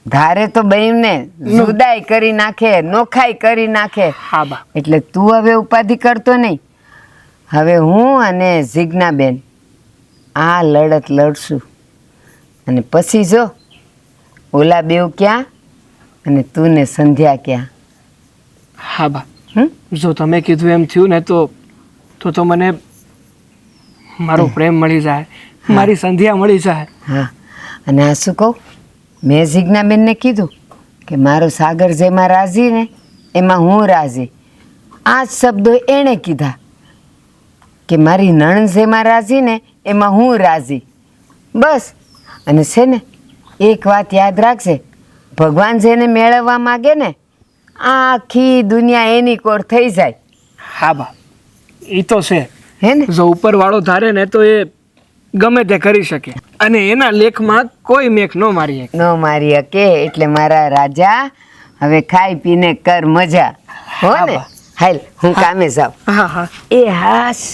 ધારે તો બહેનને જુદાઈ કરી નાખે, નોખાઈ કરી નાખે. હા બા. એટલે તું હવે ઉપાધિ કરતો નહીં. હવે હું અને જીજ્ઞાબેન આ લડત લડશું અને પછી જો ઓલા બેવ ક્યાં અને તું ને સંધ્યા ક્યાં. હા બા. હમ? જો તમે કીધું એમ થયું ને તો મને મારો પ્રેમ મળી જાય, મારી સંધ્યા મળી જાય. હા, અને આ શું કહું, મેં જીજ્ઞાબેનને કીધું કે મારો સાગર જેમાં રાજી ને એમાં હું રાજી. આ જ શબ્દો એણે કીધા કે મારી નણંદ જેમાં રાજી ને એમાં હું રાજી. બસ. અને છે ને એક વાત યાદ રાખજે, ભગવાન જેને મેળવવા માગે ને આખી દુનિયા એની કોર થઈ જાય. હા બા, એ તો છે. હે ને? જો ઉપરવાળો ધારે ને તો એ ગમે તે કરી શકે, અને એના લેખમાં કોઈ મેખ ન મારી શકે. ન મારી હકે એટલે મારા રાજા હવે ખાઈ પીને કર મજા. હો હા ને? બા. હાલ હું કામે જાઉં. હા હા. એ હાશ.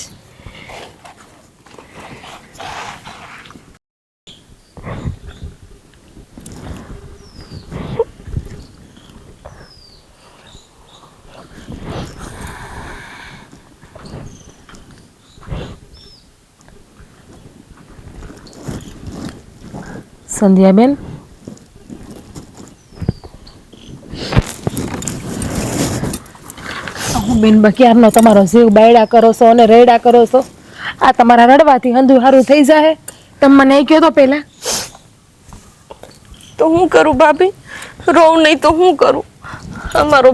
સંધ્યાબેન, હું બેન બકિયારનો તમારો જીવ બાયડા કરો છો અને રેડા કરો છો. આ તમારા રડવાથી હંધું હારું થઈ જાય. તમે મને એ કહો તો પહેલા. તો હું કરું ભાભી? રોવ નહીં તો હું કરું? મારો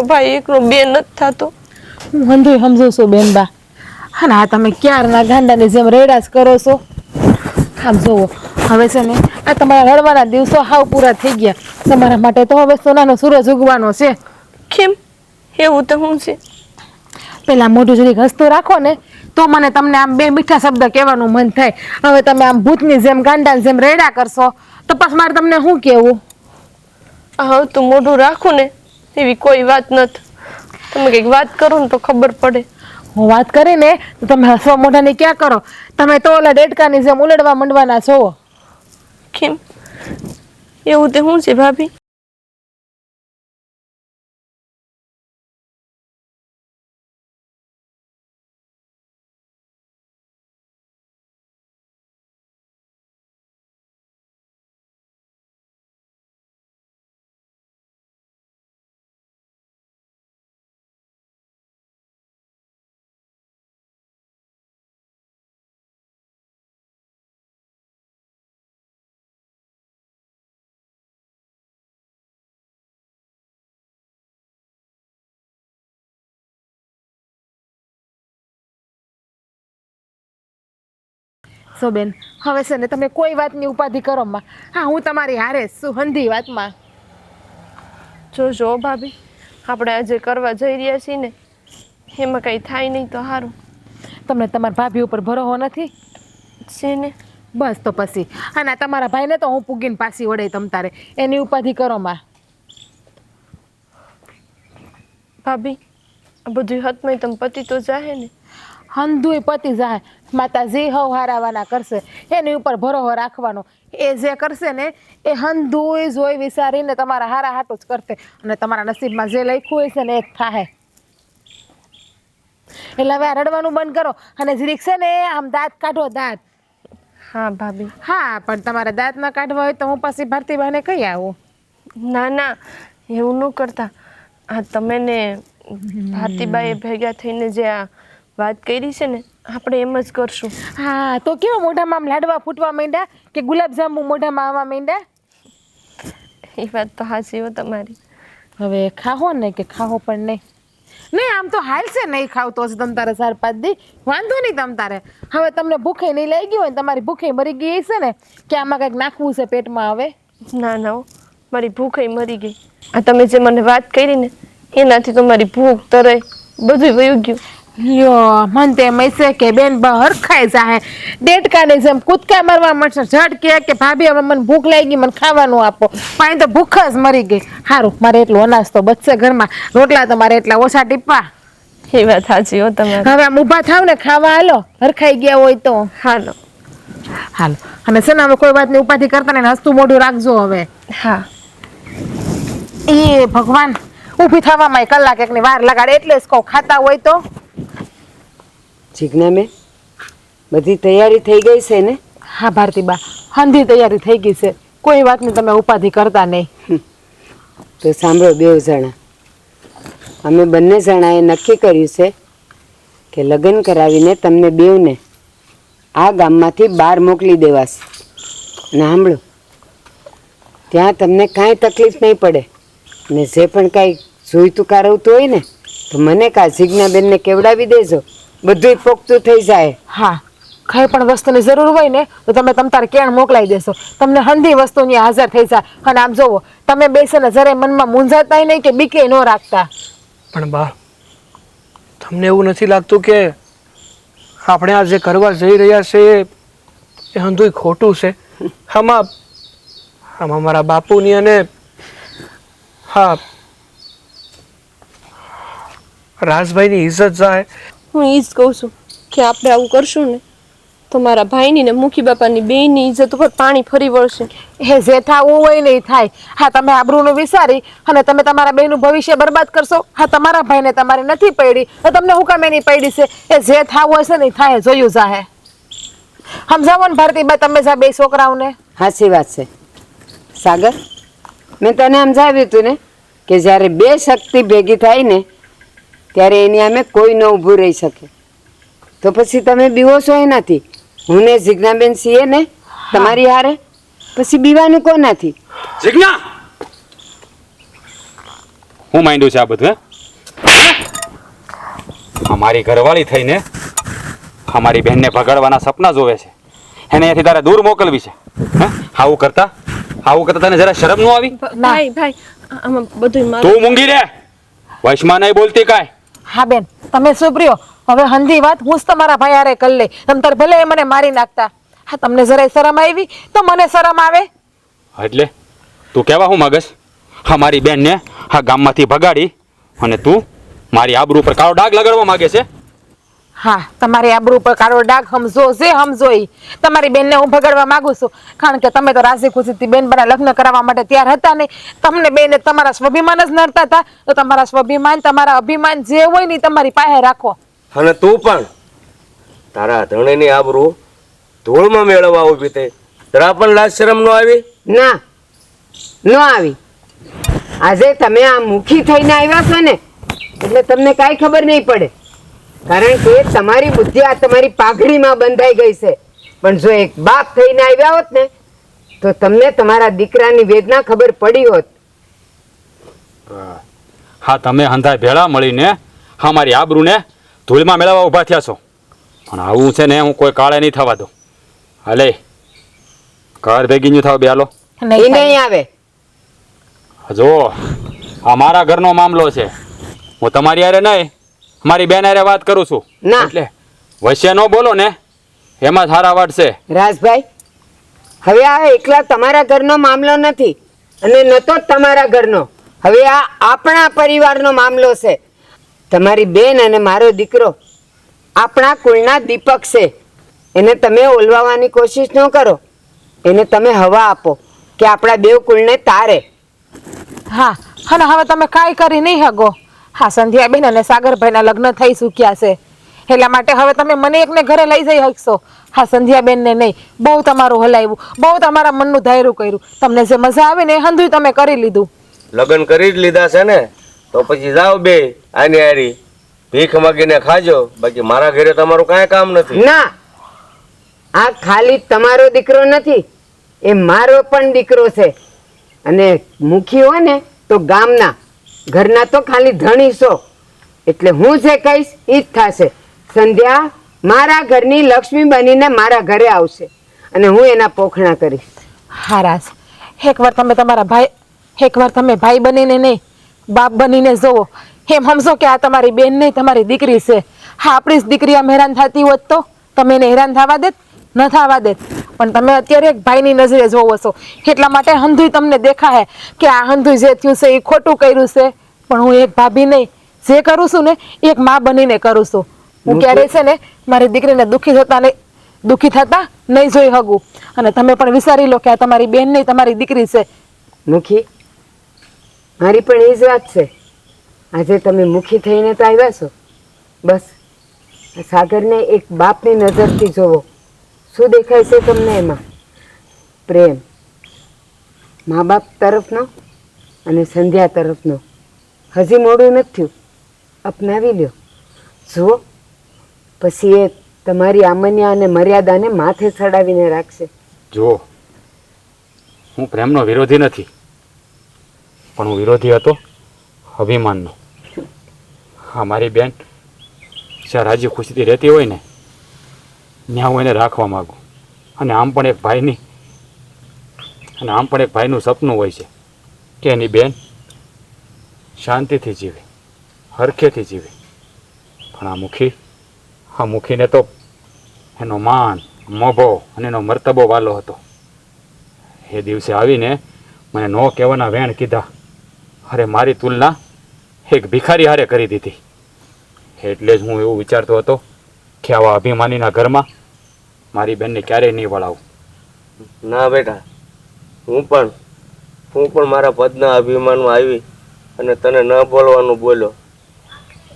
ભાઈ એકનો બે નથી થતો. હું હંધુય સમજુ છું બેનબા. અને આ તમે ક્યારના ગાંડાની જેમ રેડા જ કરો છો. આમ જોવો, હવે છે ને આ તમારા રડવાના દિવસો હાવ પૂરા થઈ ગયા. તમારા માટે તો હવે સોનાનો સૂરજ ઉગવાનો છે. કેમ એવું તો શું છે? પેલા મોઢું જરીક હસતું રાખો ને તો મને તમને આમ બે મીઠા શબ્દ કહેવાનું મન થાય. હવે તમે આમ ભૂતની જેમ ગાંડાની જેમ રેડા કરશો તો પછી મારે તમને શું કહેવું? હવે તો મોઢું રાખું ને એવી કોઈ વાત નથી. તમે કંઈક વાત કરો ને તો ખબર પડે. હું વાત કરીને તો તમે હસવા મોઢાની ક્યાં કરો? તમે તો ઓલા ડેડકાની જેમ ઉલડવા માંડવાના છો. કેમ એવું તે શું છે ભાભી? સો બેન, હવે છે ને તમે કોઈ વાતની ઉપાધિ કરો માં. હા, હું તમારી હારે છું હંધી વાતમાં. જો ભાભી, આપણે આજે કરવા જઈ રહ્યા છીએ ને એમાં કંઈ થાય નહીં તો સારું. તમને તમારા ભાભી ઉપર ભરોસો નથી? છે ને? બસ તો પછી. અને આ તમારા ભાઈને તો હું પૂગીને પાછી વળે તમ તારે એની ઉપાધિ કરો માં. ભાભી, આ બધું હતમાં તમે પતિ તો જાહે ને? હંધુય પતી જાય. માતાજી હવ હારાવાના કરશે, એની ઉપર ભરોસો રાખવાનો. એ જે કરશે ને એ હંધુય જોઈ વિચારીને તમારા હારા હાટું જ કરશે. અને તમારા નસીબમાં જે લખ્યું હોય છે ને એ જ થાહે. એટલે હવે આ રડવાનું બંધ કરો અને જરીક છે ને આમ દાંત કાઢો, દાંત. હા ભાભી. હા, પણ તમારે દાંત ન કાઢવા હોય તો હું પછી ભારતીબાને કહી આવું. ના એવું ન કરતા. આ તમે ને ભારતીબાએ ભેગા થઈને જે આ વાત કરી છે ને આપણે એમ જ કરશું. હા, તો કેવા મોઢામાં આમ લાડવા ફૂટવા માંડ્યા કે ગુલાબજાંબુ મોઢામાં આવવા માંડ્યા? એ વાત તો સાચી હો તમારી. હવે ખાહો ને કે ખાહો પણ નહીં. નહીં, આમ તો હાલશે નહીં ખાવ તો જ તમ તારે 4-5 દી વાંધો નહીં તમ તારે. હવે તમને ભૂખે નહીં લાગી હોય ને તમારી ભૂખે મરી ગઈ છે ને કે આમાં કંઈક નાખવું છે પેટમાં હવે? ના હો, મારી ભૂખ મરી ગઈ. આ તમે જે મને વાત કરી ને એનાથી તો મારી ભૂખ તરે બધું વયું ગયું. લ્યો, મન તે મૈસે કે બેન બહાર ખાઈ જાહે. ડેટકાની જેમ કૂદકા મારવા મળશે. ઝટ કે ભાભી હવે મને ભૂખ લાગી, મને ખાવાનું આપો. પાણી તો ભૂખ જ મરી ગઈ. સારું, મારે એટલો અનાજ તો બચશે ઘરમાં. રોટલા તો મારે એટલા ઓછા ટીપા. એ વાત સાચી હો તમારી. હવે આમ ઊભા થાવ ને ખાવા હાલો, હરખાઈ ગયા હોય તો. હાલો. હાલો. અને છે ને હવે કોઈ વાતની ઉપાધિ કરતા ને હસતું મોઢું રાખજો હવે. હા. એ ભગવાન, ઊભી થવામાં કલાક એકની વાર લગાડે એટલે જ કહું ખાતા હોય તો. જીજ્ઞાબેન, બધી તૈયારી થઈ ગઈ છે ને? હા ભારતીબા, હંધી તૈયારી થઈ ગઈ છે. કોઈ વાતની તમે ઉપાધિ કરતા નહીં. તો સાંભળો બેવ જણા, અમે બંને જણાએ નક્કી કર્યું છે કે લગ્ન કરાવીને તમને બેવને આ ગામમાંથી બહાર મોકલી દેવાશે. અને સાંભળો, ત્યાં તમને કાંઈ તકલીફ નહીં પડે. ને જે પણ કાંઈ જોઈતું કારવતું હોય ને તો મને જીજ્ઞાબેનને કેવડાવી દેજો. બધુંય પોખતું થઈ જાય. હા, કંઈ પણ વસ્તુની જરૂર હોય ને તો તમે તારે કેણ મોકલાવી દેશો. તમને હંધી વસ્તુની હાજર થઈ જાય. અને આમ જોવો, તમે બેસીને જરાય મનમાં મૂંઝાતાય નહીં કે બીકે ન રાખતા. પણ બા, તમને એવું નથી લાગતું કે આપણે આ જે કરવા જઈ રહ્યા છે એ હંધુય ખોટું છે? આમાં મારા બાપુની અને હા રાજભાઈની ઇજ્જત જાય. હું એ જ કહું છું કે આપણે આવું કરશું ને તો મારા ભાઈની ને મુખી બાપાની બેયની ઇજ્જત ઉપર પાણી ફરી વળશે. એ જે થવું હોય ને એ થાય. હા, તમે આબરૂનું વિચારી અને તમે તમારા બેનું ભવિષ્ય બરબાદ કરશો. હા, તમારા ભાઈને તમારી નથી પડી તો તમને હું કામ એની પડી છે? એ જે થવું હશે ને એ થાય, જોયું જાહે. સમજાવો ને ભારતીબા, તમે જા બે છોકરાઓને. સાચી વાત છે સાગર. મેં તને સમજાવ્યું હતું ને કે જ્યારે બે શક્તિ ભેગી થાય ને ત્યારે એની સામે કોઈ ન ઊભું રહી શકે. તો પછી તમે બીવો છો એનાથી? હું ને જીજ્ઞાબેન છીએ ને તમારી હારે, પછી બીવાનું કોનાથી? જીજ્ઞા, હું માંડ્યું છે આ બધું? અમારી ઘરવાળી થઈને અમારી બહેનને ભગાડવાના સપના જોવે છે, એને અહીંયાથી તારે દૂર મોકલવી છે. હે, આવું કરતા તને જરા શરમ ન આવી? ભાઈ ભાઈ, આમાં બધું મારું. તું મૂંગી રે, વશમાં નહીં બોલતી કાંઈ. હા બેન, તમે સુપ્રિયો, હવે હંધી વાત હું જ તમારા ભાઈ હારે કરી લે. તમ તાર ભલે એ મને મારી નાખતા. હા, તમને જરાય શરમ આવી તો મને શરમ આવે. એટલે તું કહેવા હું માગસ? અમારી બેનને આ ગામમાંથી ભગાડી અને તું મારી આબરૂ પર કાળો ડાઘ લગાડવા માંગે છે? હા, તમારી આબરૂ પર કાળો ડાઘ સમજો જે સમજો ઈ. તમારી બેનને હું ભગાડવા માંગુ છું કારણ કે તમે તો રાજી ખુશીથી બેન બના લગ્ન કરાવવા માટે તૈયાર હતા નહીં. તમને બેને તમારા સ્વાભિમાન જ નડતા હતા તો તમારા સ્વાભિમાન, તમારા અભિમાન જે હોય ને ઈ તમારી પાસે રાખો. અને તું પણ તારા ધણીની આબરૂ ધૂળમાં મેળવવા ઊભી થઈ. જરા પણ લાજ શરમ ન આવી? ના, ન આવી. આજે તમે આ મુખી થઈને આવ્યા છો ને એટલે તમને કાંઈ ખબર નહીં પડે, કારણ કે તમારી બુદ્ધિ આ તમારી પાઘડીમાં બંધાઈ ગઈ છે. પણ જો એક બાપ થઈને આવ્યા હોત ને તો તમને તમારા દીકરાની વેદના ખબર પડી હોત. હા, તમે હંધાય ભેળા મળીને અમારી આબરૂને ધૂળમાં મેળવવા ઊભા થયા છો. પણ આવું છે ને હું કોઈ કાળે નહીં થવા દઉં. હાલે ઘર ભેગી નહીં થાવ બે હાલો. એ નહીં નહીં આવે. જો આ મારા ઘરનો મામલો છે, હું તમારી હારે નહીં મારી બેન હારે વાત કરું છું. ના. એટલે વચ્ચે ન બોલો ને એમાં સારા વાટશે. રાજભાઈ, હવે આ એકલા તમારા ઘરનો મામલો નથી અને ન તો તમારા ઘરનો, હવે આ આપણા પરિવારનો મામલો છે. તમારી બેન અને મારો દીકરો આપણા કુળના દીપક છે. એને તમે ઓલવાવાની કોશિશ ન કરો, એને તમે હવા આપો કે આપણા બેવ કુળને તારે. હા, અને હવે તમે કાંઈ કરી નહીં હગો. હા, સંધ્યાબેન અને સાગરભાઈના લગ્ન થઈ ચૂક્યા છે એટલા માટે હવે તમે મને એકને ઘરે લઈ જઈ શકશો. હા, સંધ્યાબેનને નહીં. બહુ તમારું હલાવ્યું, બહુ તમારા મનનું ધાર્યું કર્યું. તમને જે મજા આવે ને એ હંધુય તમે કરી લીધું. લગ્ન કરી જ લીધા છે ને તો પછી જાઓ બે આની હારી ભીખ માગીને ખાજો. બાકી મારા ઘરે તમારું કાંઈ કામ નથી. ના, આ ખાલી તમારો દીકરો નથી, એ મારો પણ દીકરો છે. અને મુખી હોય ને તો ગામના, ઘરના તો ખાલી ધણી છો. એટલે હું જે કહીશ એ જ થશે. સંધ્યા મારા ઘરની લક્ષ્મી બનીને મારા ઘરે આવશે અને હું એના પોખણા કરીશ. હા રાજ, એકવાર તમે તમારા ભાઈ, એકવાર તમે ભાઈ બનીને નહીં બાપ બનીને જોવો. એમ સમજો કે આ તમારી બેન નહીં, તમારી દીકરી છે. હા, આપણી જ દીકરી આમ હેરાન થતી હોત તો તમે એને હેરાન થવા દેત? ન થવા દેત. પણ તમે અત્યારે એક ભાઈની નજરે જોવો છો એટલા માટે હંધુય તમને દેખાય કે આ હંધુય જે થયું છે એ ખોટું કર્યું છે. પણ હું એક ભાભી નહીં, જે કરું છું ને એક માં બનીને કરું છું. હું ક્યારેય છે ને મારી દીકરીને દુઃખી થતા નહીં જોઈ હગું. અને તમે પણ વિચારી લો કે આ તમારી બેન નહીં, તમારી દીકરી છે. મુખી, મારી પણ એ જ વાત છે. આજે તમે મુખી થઈને તો આવ્યા છો, બસ આ સાગરને એક બાપની નજરથી જોવો. શું દેખાય છે તમને એમાં? પ્રેમ મા બાપ તરફનો અને સંધ્યા તરફનો. હજી મોડું નથી થયું, અપનાવી લ્યો. જુઓ, પછી એ તમારી આમન્યા અને મર્યાદાને માથે ચડાવીને રાખશે. જુઓ, હું પ્રેમનો વિરોધી નથી, પણ હું વિરોધી હતો અભિમાનનો. હા, મારી બેન જ્યાં રાજી ખુશીથી રહેતી હોય ને ત્યાં હું એને રાખવા માગું. અને આમ પણ એક ભાઈનું સપનું હોય છે કે એની બેન શાંતિથી જીવે, હરખેથી જીવે. પણ આ મુખીને તો એનો માન, મોભો અને એનો મર્તબો વાલો હતો. એ દિવસે આવીને મને નો કહેવાના વેણ કીધા. અરે મારી તુલના એક ભિખારી હારે કરી દીધી. એટલે જ હું એવું વિચારતો હતો કે આવા અભિમાનીના ઘરમાં મારી બેનને ક્યારેય નહીં વળાવું. ના બેટા, હું પણ મારા પદના અભિમાનમાં આવી અને તને ન બોલવાનું બોલ્યો.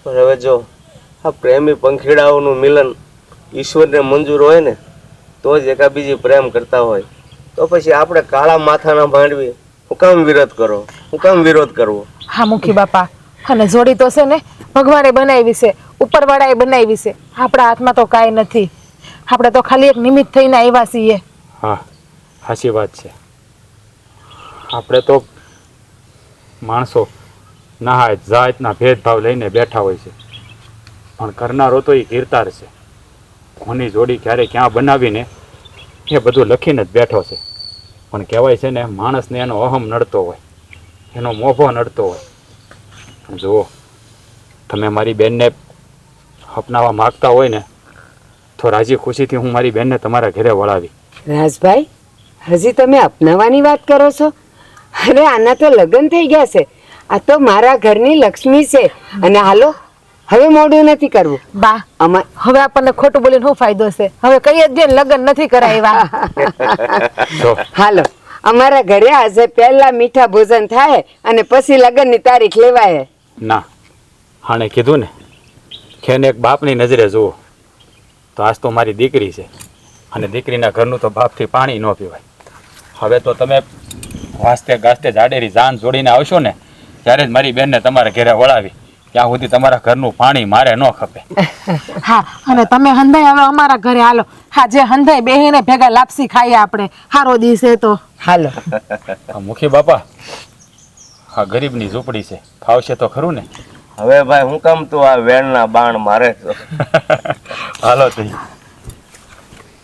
પણ હવે જો આ પ્રેમી પંખીડાઓનું મિલન ઈશ્વરને મંજૂર હોય ને તો જ એકાબીજી પ્રેમ કરતા હોય. તો પછી આપણે કાળા માથાના માંડવી હું કામ વિરોધ કરવો? હા મુખી બાપા, અને જોડી તો છે ને ભગવાને બનાવી છે, ઉપરવાળાએ બનાવી છે. આપણા હાથમાં તો કાંઈ નથી. આપણે તો ખાલી એક નિમિત્ત થઈને આવ્યા છીએ. હા, સાચી વાત છે. આપણે તો માણસો નહાય જાતના ભેદભાવ લઈને બેઠા હોય છે, પણ કરનારો તો એ કીર્તાર છે. કોની જોડી ક્યારે ક્યાં બનાવીને એ બધું લખીને જ બેઠો છે. પણ કહેવાય છે ને, માણસને એનો અહમ નડતો હોય, એનો મોભો નડતો હોય. પણ જુઓ, તમે મારી બેનને અપનાવવા માગતા હોય ને તો રાજી ખુશીથી હું મારી બેનને તમારા ઘરે વળાવી. રાજભાઈ, હજી તમે અપનાવવાની વાત કરો છો? અરે આના તો લગ્ન થઈ ગયા છે. આ તો મારા ઘરની લક્ષ્મી છે. અને હાલો, હવે મોડું નથી કરવું. બા, હવે આપણને ખોટું બોલીને શું ફાયદો છે? હવે કઈ જ દે લગ્ન નથી કરાવ્યા. જો હાલો, અમારા ઘરે આજે પહેલા મીઠા ભોજન થાય અને પછી લગ્નની તારીખ લેવાય. ના, આણે કીધું ને કે એને એક બાપની નજરે જુઓ, તો આજ તો મારી દીકરી છે અને દીકરીના ઘરનું તો બાપથી પાણી ન પીવાય. હવે તો તમે વાસ્તે ગાસ્તે જાડેરી જાન જોડીને આવશો ને ત્યારે જ મારી બેનને તમારા ઘરે વળાવી. ત્યાં સુધી તમારા ઘરનું પાણી મારે ન ખપે. હા, અને તમે હંધાઈ હવે અમારા ઘરે હાલો. હા, જે હંધાઈ બેહીને ભેગા લાપસી ખાઈએ આપણે. હારો દિવસે તો હાલો. મુખી બાપા, આ ગરીબની ઝૂંપડી છે, ફાવશે તો ખરું ને? હવે ભાઈ હું કામ તું આ વેણના બાણ મારે છો? હાલો તઈ.